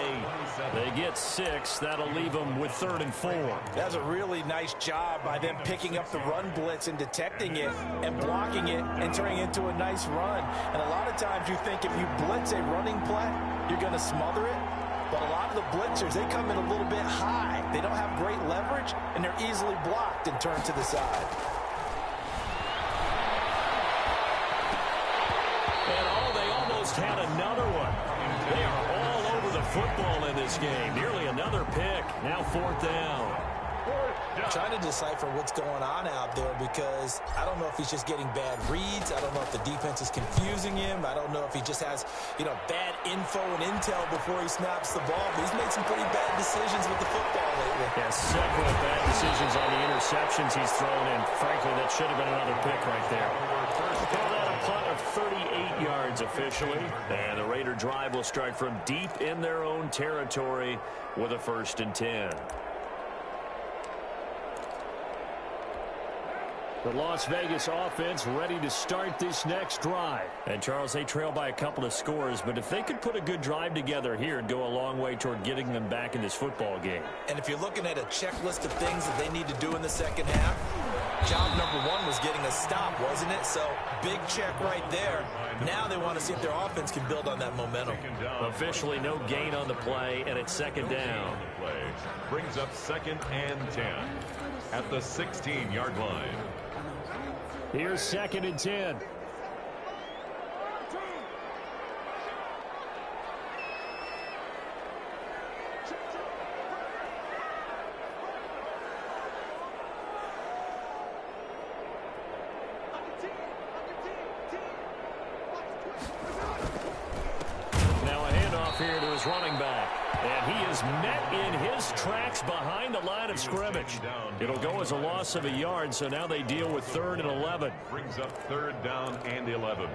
They get 6. That'll leave them with 3rd and 4. That's a really nice job by them picking up the run blitz and detecting it and blocking it and turning it into a nice run. And a lot of times you think if you blitz a running play, you're going to smother it. But a lot of the blitzers, they come in a little bit high. They don't have great leverage, and they're easily blocked and turned to the side. Had another one. They are all over the football in this game. Nearly another pick. Now 4th down. I'm trying to decipher what's going on out there because I don't know if he's just getting bad reads. I don't know if the defense is confusing him. I don't know if he just has, bad info and intel before he snaps the ball. But he's made some pretty bad decisions with the football lately. Yeah, several bad decisions on the interceptions he's thrown in. Frankly, that should have been another pick right there. Call that a punt of 38 yards officially. And the Raider drive will start from deep in their own territory with a 1st and 10. The Las Vegas offense ready to start this next drive. And, Charles, they trail by a couple of scores, but if they could put a good drive together here, it'd go a long way toward getting them back in this football game. And if you're looking at a checklist of things that they need to do in the second half, Job number one was getting a stop, wasn't it? So big check right there. Now they want to see if their offense can build on that momentum. Officially no gain on the play, and it's second down. Play brings up 2nd and 10 at the 16-yard line. Here's 2nd and 10. Here to his running back, and he is met in his tracks behind the line of scrimmage. It'll go as a loss of a yard, so now they deal with 3rd and 11. Brings up 3rd down and 11.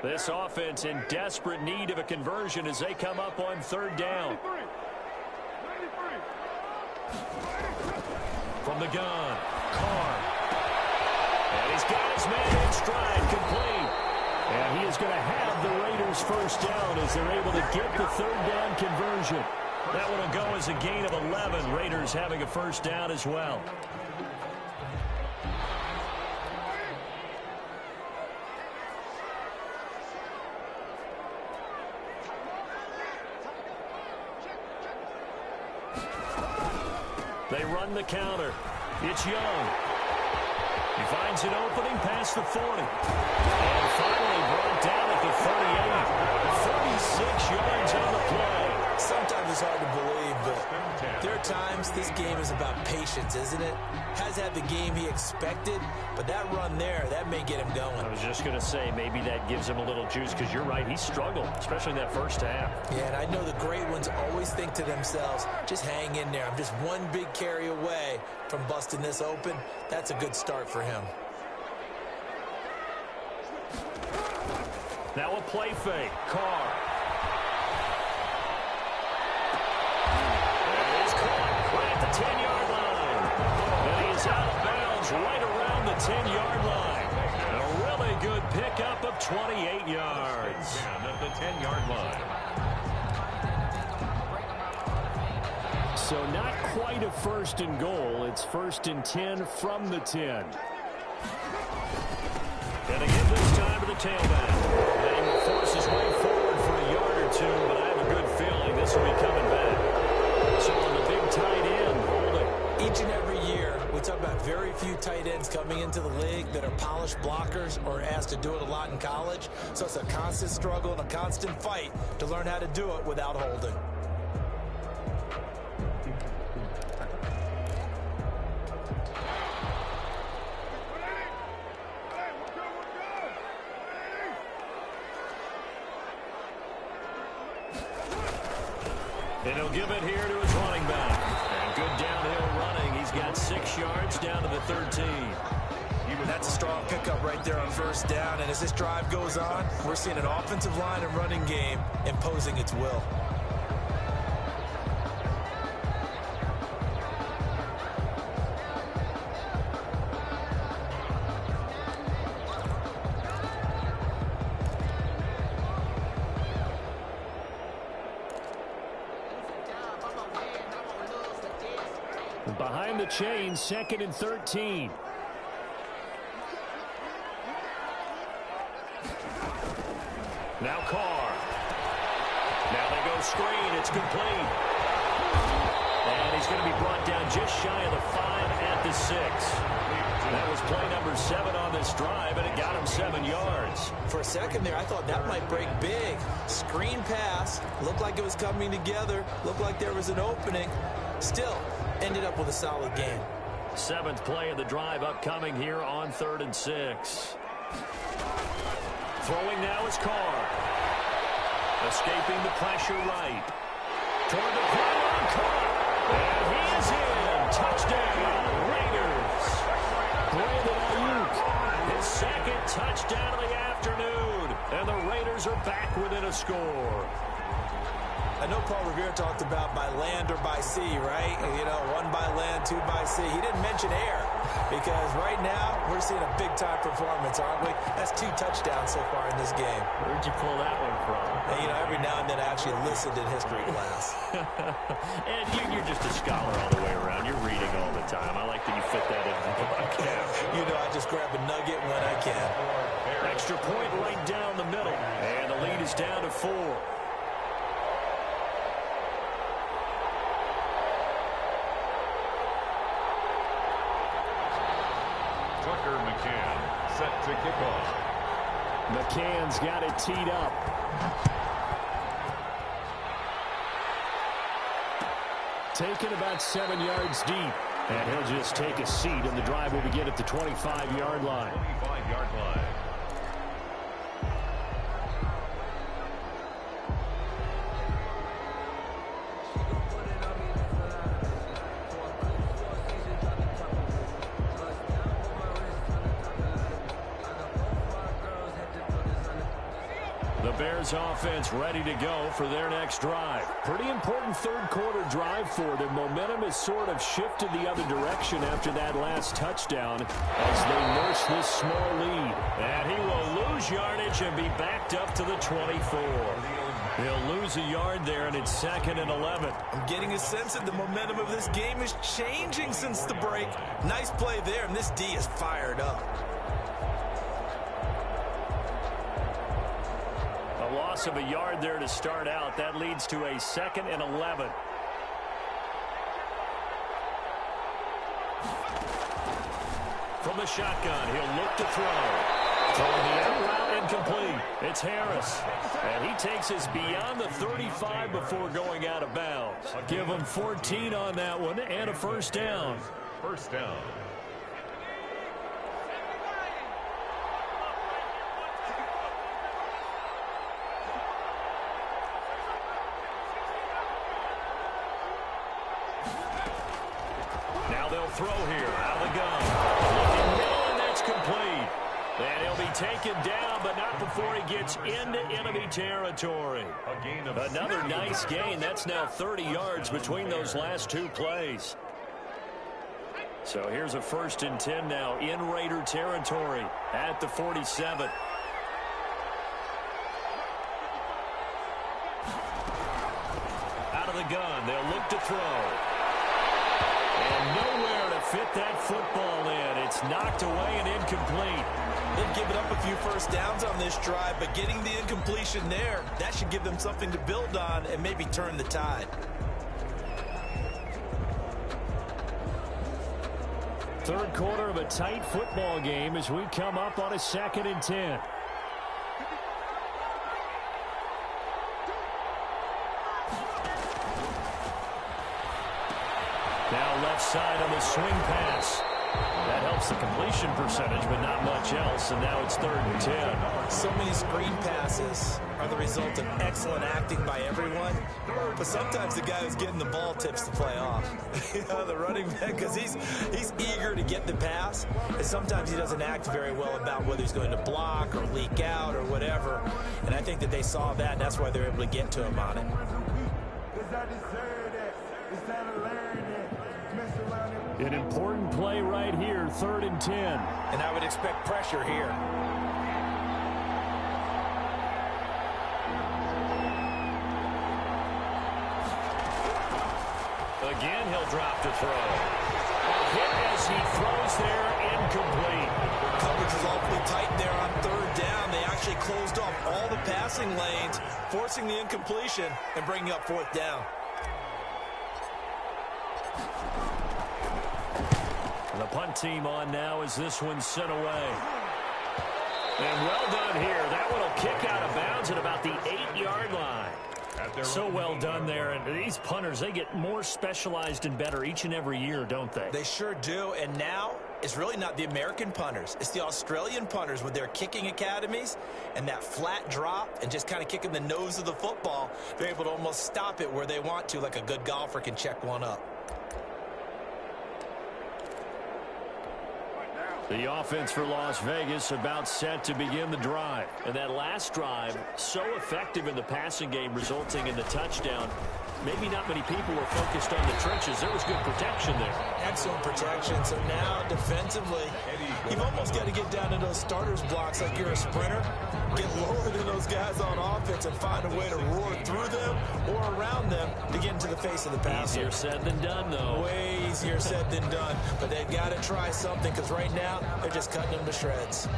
This offense in desperate need of a conversion as they come up on 3rd down. From the gun, Carr. And he's got his man in stride, complete. And he is going to have the Raiders first down as they're able to get the 3rd down conversion. That one will go as a gain of 11. Raiders having a first down as well. They run the counter. It's Young. He finds an opening past the 40. And finally brought down at the 38. 36 yards on the play. Sometimes it's hard to believe, but there are times this game is about patience, isn't it? Has had the game he expected, but that run there, that may get him going. I was just going to say, maybe that gives him a little juice, because you're right, he struggled, especially in that first half. Yeah, and I know the great ones always think to themselves, just hang in there. I'm just one big carry away from busting this open. That's a good start for him. Now a play fake. Carr. And he's caught right at the 10-yard line. And he is out of bounds right around the 10-yard line. And a really good pickup of 28 yards. At the 10-yard line. So not quite a 1st and goal. It's 1st and 10 from the 10. And again this time to the tailback. And he will force his way forward for a yard or two, but I have a good feeling this will be coming back. So on the big tight end, holding. Each and every year, we talk about very few tight ends coming into the league that are polished blockers or asked to do it a lot in college. So it's a constant struggle and a constant fight to learn how to do it without holding. And he'll give it here to his running back. And good downhill running. He's got 6 yards down to the 13. That's a strong pickup right there on 1st down. And as this drive goes on, we're seeing an offensive line and running game imposing its will. Behind the chain, 2nd and 13. Now Carr. Now they go screen. It's complete. And he's going to be brought down just shy of the 5 at the 6. That was play number 7 on this drive, and it got him 7 yards. For a second there, I thought that might break big. Screen pass. Looked like it was coming together. Looked like there was an opening. Still, ended up with a solid game. 7th play of the drive upcoming here on 3rd and 6. Throwing now is Carr. Escaping the pressure right. Toward the pylon, Carr. And he is in. Touchdown, Raiders. Brandon Ayuk, his 2nd touchdown of the afternoon. And the Raiders are back within a score. I know Paul Revere talked about by land or by sea, right? You know, 1 by land, 2 by sea. He didn't mention air. Because right now, we're seeing a big-time performance, aren't we? That's 2 touchdowns so far in this game. Where'd you pull that one from? And, every now and then I actually listened in history class. And you're just a scholar all the way around. You're reading all the time. I like that you fit that into the podcast. I just grab a nugget when I can. Extra point right down the middle. And the lead is down to 4. McCann set to kick off. McCann's got it teed up. Taken about 7 yards deep. And he'll just take a seat, and the drive will begin at the 25-yard line. 25-yard line. The Bears offense ready to go for their next drive. Pretty important third-quarter drive for them. Momentum has sort of shifted the other direction after that last touchdown as they nurse this small lead. And he will lose yardage and be backed up to the 24. He'll lose a yard there, and it's 2nd and 11. I'm getting a sense that the momentum of this game is changing since the break. Nice play there, and this D is fired up. Loss of a yard there to start out. That leads to a 2nd and 11. From the shotgun, he'll look to throw. Throwing the out route incomplete. It's Harris. And he takes us beyond the 35 before going out of bounds. Give him 14 on that one and a first down. First down. Throw here out of the gun. Looking middle, and that's complete. And he'll be taken down, but not before he gets into enemy territory. Another nice gain. That's now 30 yards between those last 2 plays. So here's a 1st and 10 now in Raider territory at the 47. Out of the gun, they'll look to throw. And nowhere to fit that football in. It's knocked away and incomplete. They've given up a few first downs on this drive, but getting the incompletion there, that should give them something to build on and maybe turn the tide. Third quarter of a tight football game as we come up on a 2nd and 10. Now left side on the swing pass. That helps the completion percentage, but not much else, and now it's 3rd and 10. So many screen passes are the result of excellent acting by everyone, but sometimes the guy who's getting the ball tips the play off. The running back, because he's eager to get the pass, and sometimes he doesn't act very well about whether he's going to block or leak out or whatever, and I think that they saw that, and that's why they're able to get to him on it. An important play right here, 3rd and 10. And I would expect pressure here. Again, he'll drop to throw. Hit as he throws there, incomplete. Coverage is awfully tight there on 3rd down. They actually closed off all the passing lanes, forcing the incompletion and bringing up 4th down. The punt team on now as this one's sent away. And well done here. That one will kick out of bounds at about the 8-yard line. So well done there. And these punters, they get more specialized and better each and every year, don't they? They sure do. And now it's really not the American punters. It's the Australian punters with their kicking academies and that flat drop and just kind of kicking the nose of the football. They're able to almost stop it where they want to, like a good golfer can check one up. The offense for Las Vegas about set to begin the drive. And that last drive, so effective in the passing game, resulting in the touchdown. Maybe not many people were focused on the trenches. There was good protection there. Excellent protection. So now, defensively, you've almost got to get down to those starters blocks like you're a sprinter. Get lower than those guys on offense and find a way to roar through them or around them to get into the face of the passer. Easier said than done, though. Way easier said than done. But they've got to try something because right now, they're just cutting them to shreds.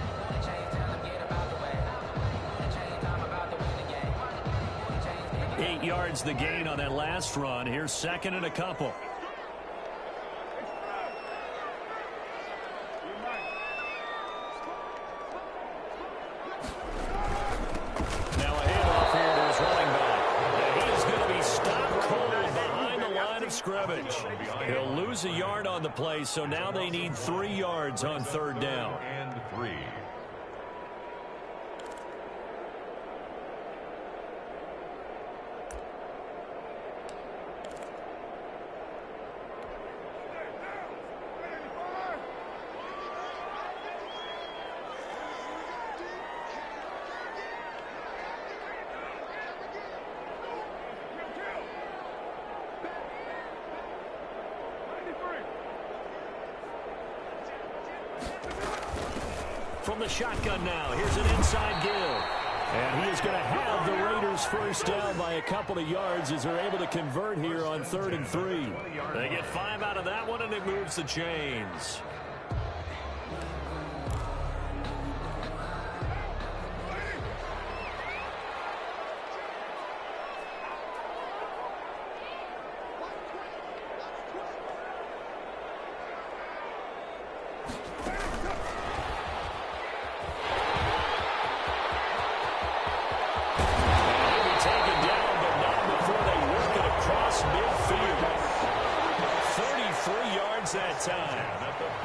8 yards the gain on that last run. Here's second and a couple. Now a handoff here to his running back. And he is going to be stopped cold behind the line of scrimmage. He'll lose a yard on the play, so now they need 3 yards on third down. And 3. From the shotgun now, here's an inside give. And he is going to have the Raiders first down by a couple of yards as they're able to convert here on 3rd and 3. They get 5 out of that one, and it moves the chains.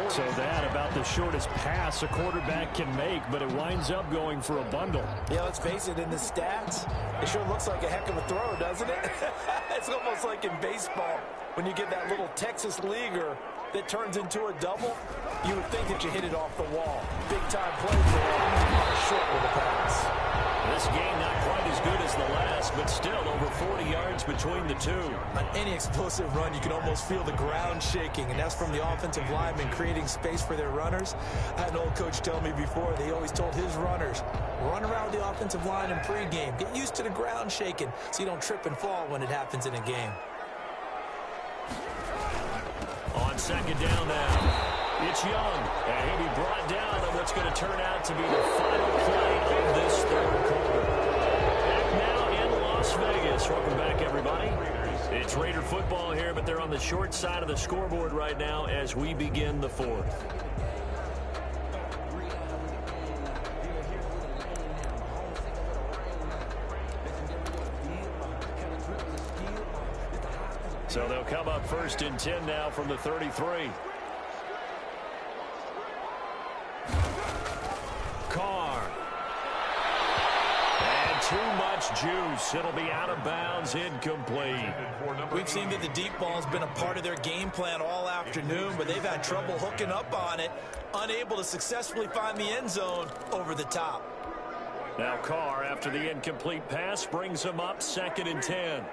So that about the shortest pass a quarterback can make, but it winds up going for a bundle. Yeah, let's face it, in the stats, it sure looks like a heck of a throw, doesn't it? It's almost like in baseball when you get that little Texas leaguer that turns into a double. You would think that you hit it off the wall. Big-time play for him. Short with a pass. This game not quite as good as the last, but still over 40 yards between the two. On any explosive run, you can almost feel the ground shaking, and that's from the offensive linemen creating space for their runners. I had an old coach tell me before, they always told his runners, run around the offensive line in pregame. Get used to the ground shaking so you don't trip and fall when it happens in a game. On second down now. It's Young, and he'll be brought down on what's going to turn out to be the final play of this third quarter. Back now in Las Vegas. Welcome back, everybody. It's Raider football here, but they're on the short side of the scoreboard right now as we begin the fourth. So they'll come up 1st and 10 now from the 33. Carr. And too much juice. It'll be out of bounds, incomplete. We've seen that the deep ball has been a part of their game plan all afternoon, but they've had trouble hooking up on it, unable to successfully find the end zone over the top. Now Carr, after the incomplete pass, brings him up 2nd and 10.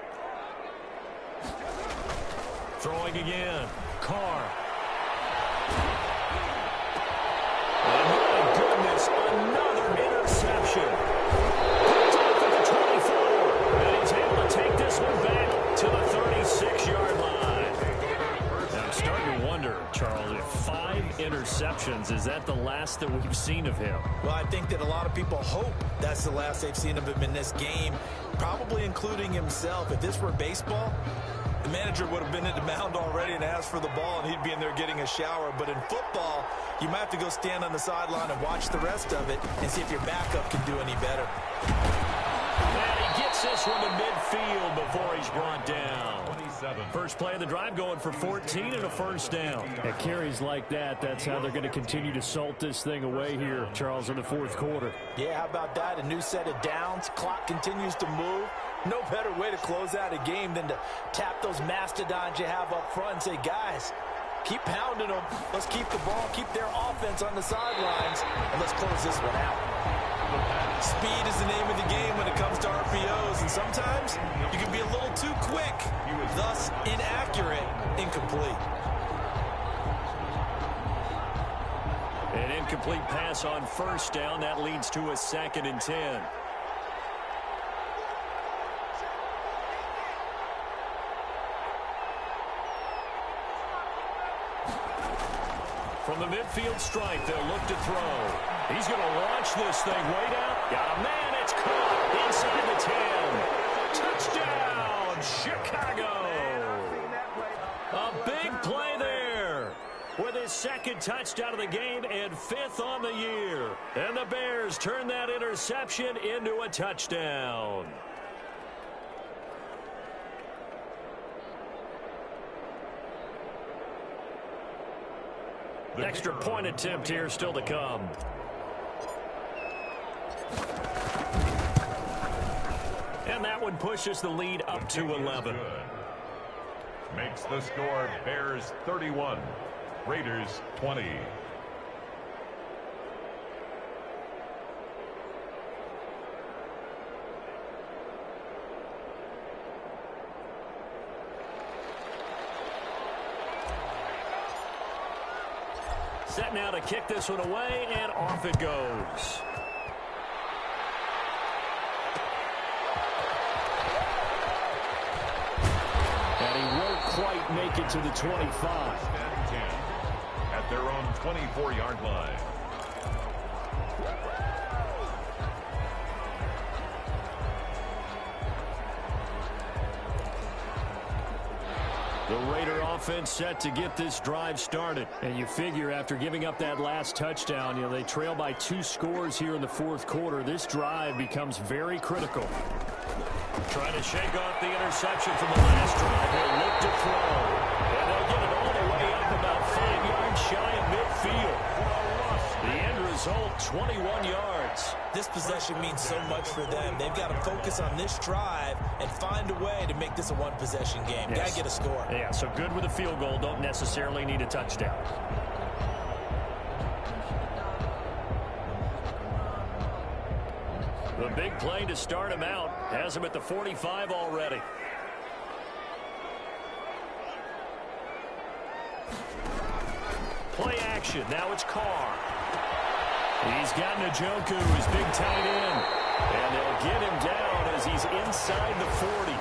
Throwing again. Carr. And my goodness, another interception. Picked off at the 24. And he's able to take this one back to the 36-yard line. Now I'm starting to wonder, Charles, if 5 interceptions, is that the last that we've seen of him? Well, I think that a lot of people hope that's the last they've seen of him in this game, probably including himself. If this were baseball, the manager would have been at the mound already and asked for the ball, and he'd be in there getting a shower. But in football, you might have to go stand on the sideline and watch the rest of it and see if your backup can do any better. And he gets this one to midfield before he's brought down. First play of the drive going for 14 and a first down. At carries like that, that's how they're going to continue to salt this thing away here, Charles, in the fourth quarter. Yeah, how about that? A new set of downs. Clock continues to move. No better way to close out a game than to tap those mastodons you have up front and say, guys, Keep pounding them. Let's keep the ball, keep their offense on the sidelines, and let's close this one out. Speed is the name of the game when it comes to RPOs, and sometimes you can be a little too quick, thus inaccurate, incomplete. An incomplete pass on first down. That leads to a 2nd and 10. From the midfield stripe, they'll look to throw. He's going to launch this thing way down. Got a man. It's caught inside the 10. Touchdown, Chicago. A big play there with his 2nd touchdown of the game and 5th on the year. And the Bears turn that interception into a touchdown. Extra point attempt here still to come. And that one pushes the lead up to 11. Makes the score Bears 31, Raiders 20. Set now to kick this one away, and off it goes. And he won't quite make it to the 25. At their own 24-yard line. The Raider offense set to get this drive started. And you figure after giving up that last touchdown, they trail by 2 scores here in the 4th quarter. This drive becomes very critical. Trying to shake off the interception from the last drive. They'll look to throw. And they'll get it all the way up about 5 yards shy of midfield. The end result, 21 yards. This possession means so much for them. They've got to focus on this drive and find a way to make this a one-possession game. Yes. Got to get a score. Yeah, so good with a field goal. Don't necessarily need a touchdown. The big play to start him out. Has him at the 45 already. Play action. Now it's Carr. He's got Njoku, his big tight end. And they'll get him down as he's inside the 40.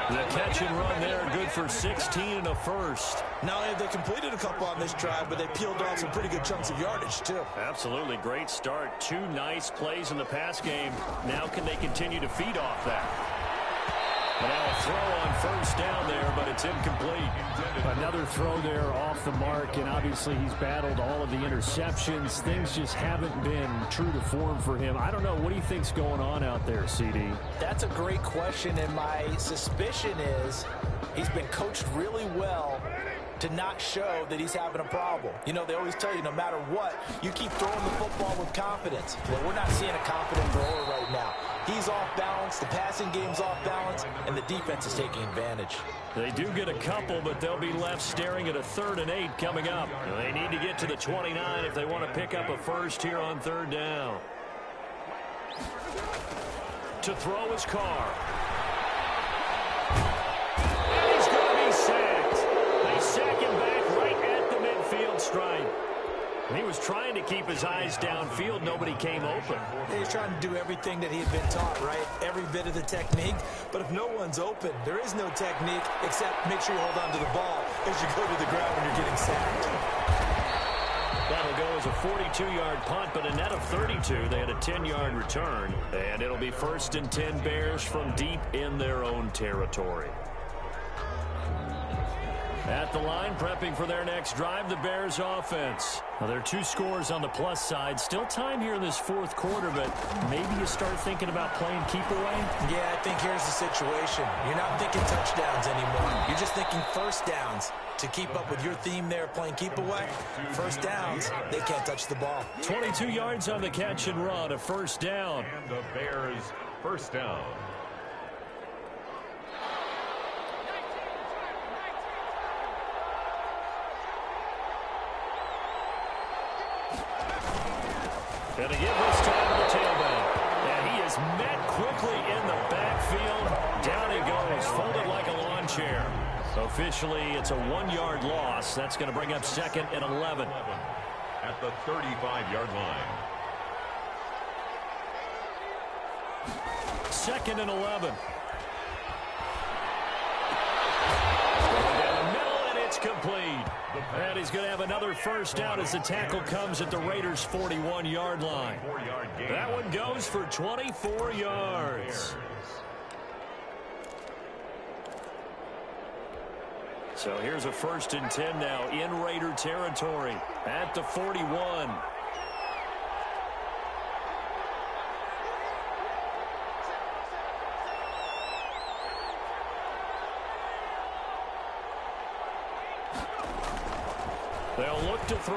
The catch and run there, good for 16 and a first. Not only have they completed a couple on this drive, but they peeled off some pretty good chunks of yardage, too. Absolutely. Great start. 2 nice plays in the pass game. Now can they continue to feed off that? And now a throw on first down there, but it's incomplete. Another throw there off the mark, and obviously he's battled all of the interceptions. Things just haven't been true to form for him. I don't know. What do you think's going on out there, CD? That's a great question, and my suspicion is he's been coached really well to not show that he's having a problem. They always tell you no matter what, you keep throwing the football with confidence. Well, we're not seeing a confident thrower right now. He's off balance, the passing game's off balance, and the defense is taking advantage. They do get a couple, but they'll be left staring at a 3rd and 8 coming up. They need to get to the 29 if they want to pick up a first here on 3rd down. To throw is Carr. And he's going to be sacked. They sack him back right at the midfield stripe. He was trying to keep his eyes downfield. Nobody came open. He was trying to do everything that he had been taught, right? Every bit of the technique. But if no one's open, there is no technique except make sure you hold on to the ball as you go to the ground when you're getting sacked. That'll go as a 42-yard punt, but a net of 32. They had a 10-yard return. And it'll be 1st and 10 Bears from deep in their own territory. At the line, prepping for their next drive, the Bears offense. Well, there are 2 scores on the plus side. Still time here in this 4th quarter, but maybe you start thinking about playing keep away? Yeah, I think here's the situation. You're not thinking touchdowns anymore. You're just thinking first downs. To keep up with your theme there, playing keep away, first downs, they can't touch the ball. 22 yards on the catch and run, a first down. And the Bears first down. And to give this time to the tailback. And he is met quickly in the backfield. Down he goes, folded like a lawn chair. Officially, it's a 1-yard loss. That's going to bring up 2nd and 11. At the 35-yard line. 2nd and 11. It's complete. And he's going to have another first down as the tackle comes at the Raiders' 41-yard line. That one goes for 24 yards. So here's a 1st and 10 now in Raider territory at the 41. They'll look to throw.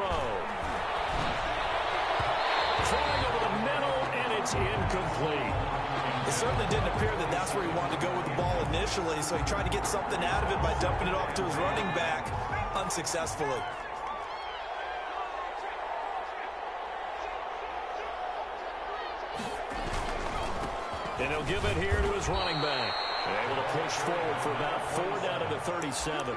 Throwing over the middle, and it's incomplete. It certainly didn't appear that that's where he wanted to go with the ball initially, so he tried to get something out of it by dumping it off to his running back unsuccessfully. And he'll give it here to his running back. Able to push forward for about 4 down to the 37.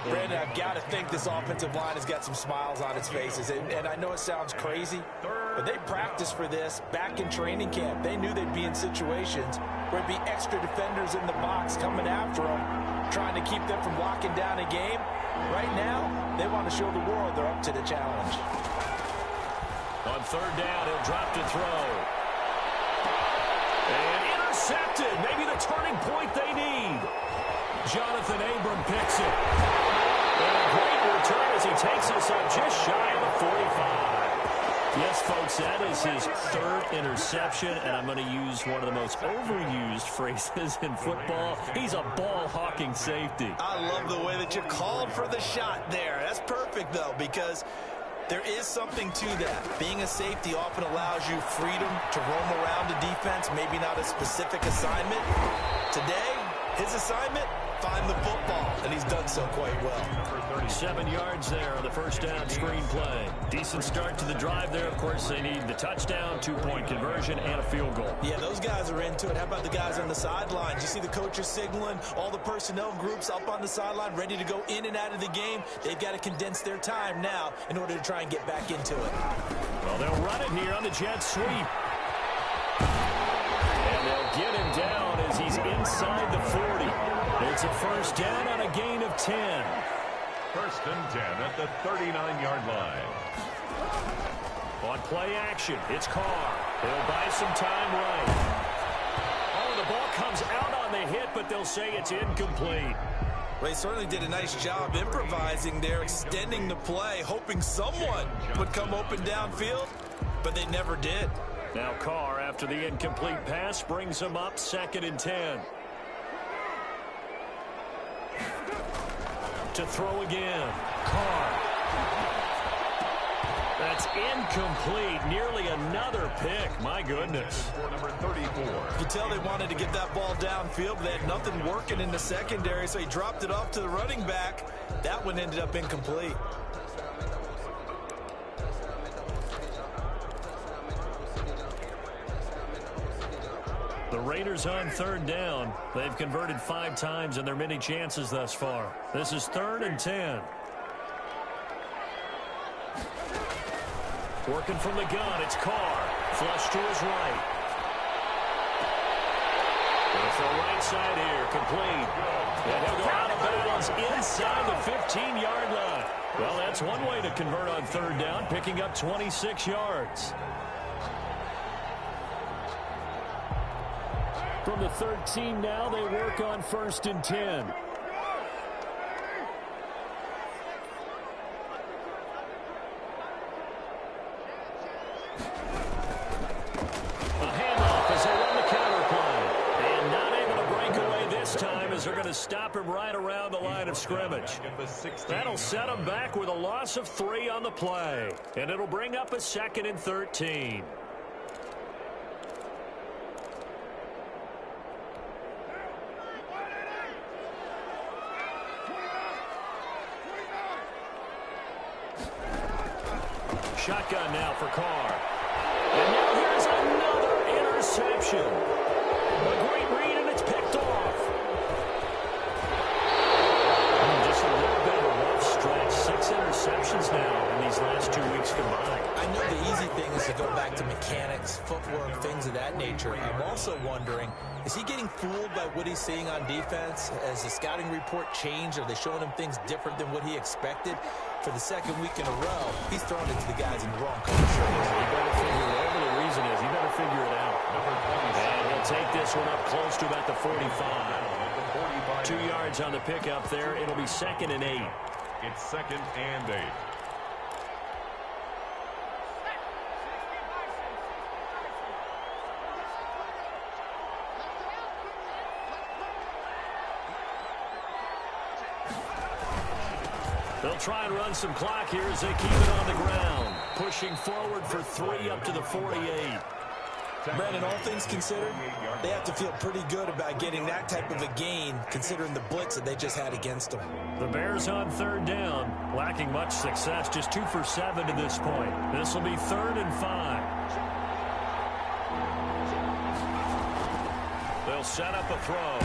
Brandon, I've got to think this offensive line has got some smiles on its faces. And I know it sounds crazy, but they practiced for this back in training camp. They knew they'd be in situations where there'd be extra defenders in the box coming after them, trying to keep them from locking down a game. Right now, they want to show the world they're up to the challenge. On 3rd down, he'll drop to throw. And intercepted. Maybe the turning point they need. Jonathan Abram picks it. And a great return as he takes us up just shy of the 45. Yes, folks, that is his 3rd interception, and I'm going to use one of the most overused phrases in football. He's a ball-hawking safety. I love the way that you called for the shot there. That's perfect, though, because there is something to that. Being a safety often allows you freedom to roam around a defense, maybe not a specific assignment. Today, his assignment, find the football, and he's done so quite well. 7 yards there on the first down screen play. Decent start to the drive there. Of course, they need the touchdown, 2-point conversion, and a field goal. Yeah, those guys are into it. How about the guys on the sidelines? You see the coaches signaling, all the personnel groups up on the sideline, ready to go in and out of the game. They've got to condense their time now in order to try and get back into it. Well, they'll run it here on the jet sweep. And they'll get him down as he's inside the 40. It's a first down on a gain of 10. 1st and 10 at the 39-yard line. On play action, it's Carr. They'll buy some time right. Oh, the ball comes out on the hit, but they'll say it's incomplete. Well, he certainly did a nice job improvising there, extending the play, hoping someone would come open downfield, but they never did. Now Carr, after the incomplete pass, brings him up 2nd and 10. To throw again. Carr. That's incomplete. Nearly another pick. My goodness. Number 34. You could tell they wanted to get that ball downfield, but they had nothing working in the secondary, so he dropped it off to the running back. That one ended up incomplete. The Raiders on 3rd down. They've converted 5 times in their many chances thus far. This is 3rd and 10. Working from the gun, it's Carr. Flush to his right. It's the right side here, complete. And he'll go out of bounds inside the 15-yard line. Well, that's one way to convert on 3rd down, picking up 26 yards. From the 13 now, they work on 1st and 10. A handoff as they run the counter play. And not able to break away this time as they're going to stop him right around the line of scrimmage. That'll set him back with a loss of 3 on the play. And it'll bring up a 2nd and 13. Shotgun now for Carr. interception. A great read, and it's picked off. Just a little bit of a rough stretch. 6 interceptions now in these last 2 weeks combined. I know the easy thing is to go back to mechanics, footwork, things of that nature. I'm also wondering, is he getting fooled by what he's seeing on defense? Has the scouting report changed? Are they showing him things different than what he expected? For the second week in a row, he's throwing it to the guys in the wrong color shirts. You better figure whatever the reason is. You better figure it out. And he'll take this one up close to about the 45. 2 yards on the pickup there. It'll be 2nd and 8. It's 2nd and 8. They'll try and run some clock here as they keep it on the ground. Pushing forward for 3 up to the 48. Brandon, all things considered, they have to feel pretty good about getting that type of a gain, considering the blitz that they just had against them. The Bears on 3rd down, lacking much success, just 2 for 7 to this point. This will be 3rd and 5. They'll set up a throw.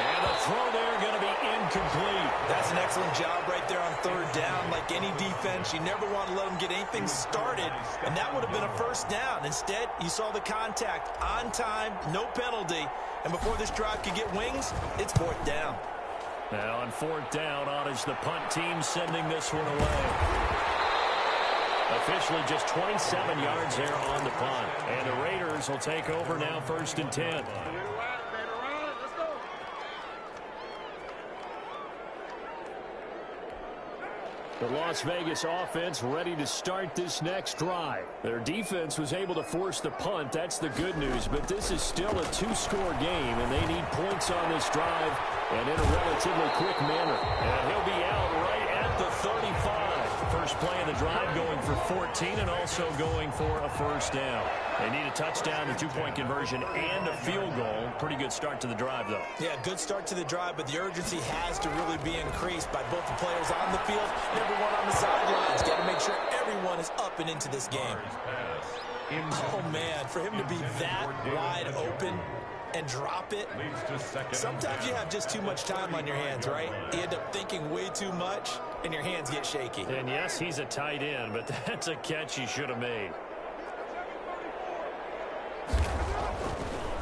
And the throw there going to be incomplete. That's an excellent job right there on 3rd down. Like any defense, you never want to let them get anything started, and that would have been a 1st down. Instead, you saw the contact on time, no penalty, and before this drive could get wings, it's 4th down. Now on 4th down, on is the punt team sending this one away. Officially just 27 yards there on the punt, and the Raiders will take over now 1st and 10. The Las Vegas offense ready to start this next drive. Their defense was able to force the punt. That's the good news. But this is still a 2-score game, and they need points on this drive and in a relatively quick manner. And he'll be out right at the 35. First play of the drive going for 14 and also going for a 1st down. They need a touchdown, a 2-point conversion, and a field goal. Pretty good start to the drive, though. Yeah, good start to the drive, but the urgency has to really be increased by both the players on the field and everyone on the sidelines. Got to make sure everyone is up and into this game. Oh, man, for him to be that wide open and drop it. Sometimes you have just too much time on your hands, right? You end up thinking way too much, and your hands get shaky. And yes, he's a tight end, but that's a catch he should have made.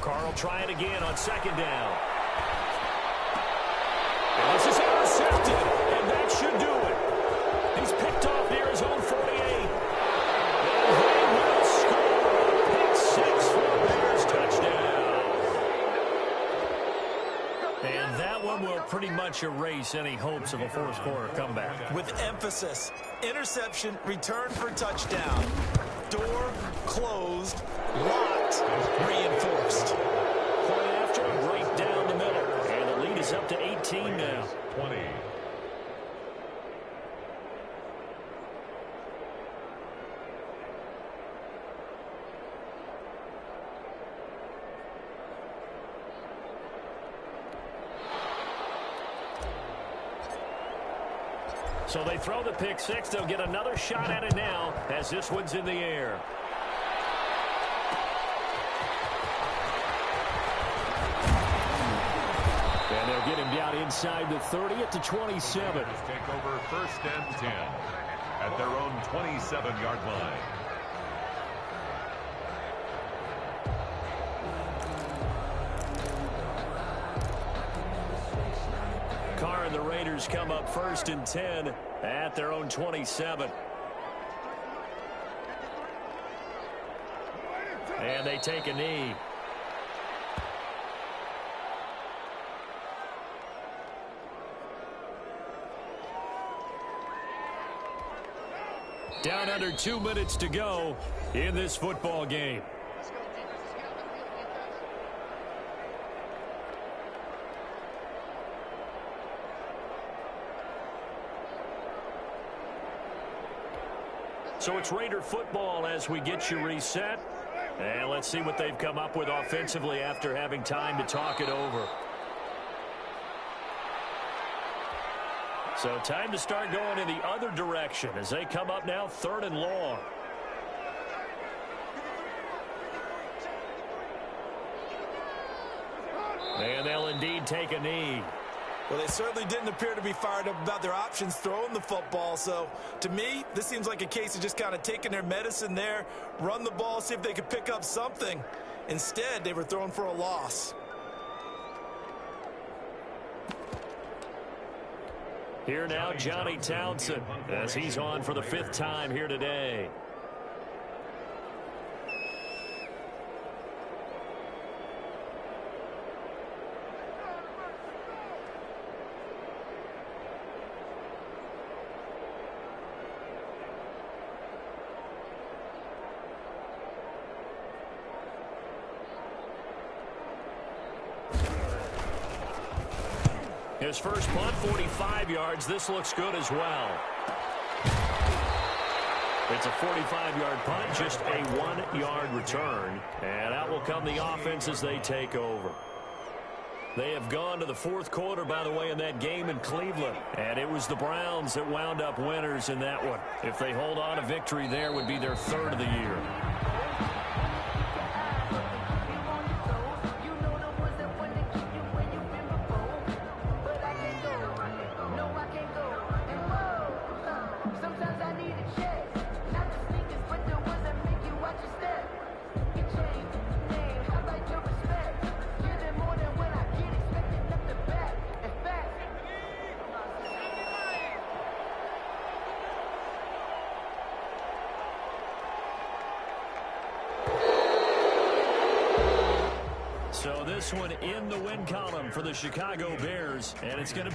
Carr will try it again on 2nd down. And this is intercepted, and that should do it. He's picked off near his own 48. And they will score. Pick 6 for the Bears, touchdown. And that one will pretty much erase any hopes of a 4th-quarter comeback. With emphasis, interception, return for touchdown. Door closed, locked, reinforced. Point after, right down the middle. And the lead is up to 18 now. 20. So they throw the pick 6. They'll get another shot at it now as this one's in the air. And they'll get him down inside the 30 at the 27. Take over 1st and 10 at their own 27-yard line. Carr and the Raiders come up 1st and 10 at their own 27. And they take a knee. Down under 2 minutes to go in this football game. So it's Raider football as we get you reset. And let's see what they've come up with offensively after having time to talk it over. So time to start going in the other direction as they come up now 3rd and long. And they'll indeed take a knee. Well, they certainly didn't appear to be fired up about their options throwing the football. So, to me, this seems like a case of just kind of taking their medicine there, run the ball, see if they could pick up something. Instead, they were throwing for a loss. Here now, Johnny Townsend, as he's on for the 5th time here today. His first punt, 45 yards. This looks good as well. It's a 45-yard punt, just a 1-yard return. And out will come the offense as they take over. They have gone to the 4th quarter, by the way, in that game in Cleveland. And it was the Browns that wound up winners in that one. If they hold on to victory there, would be their 3rd of the year. So this one in the win column for the Chicago Bears, and it's going to be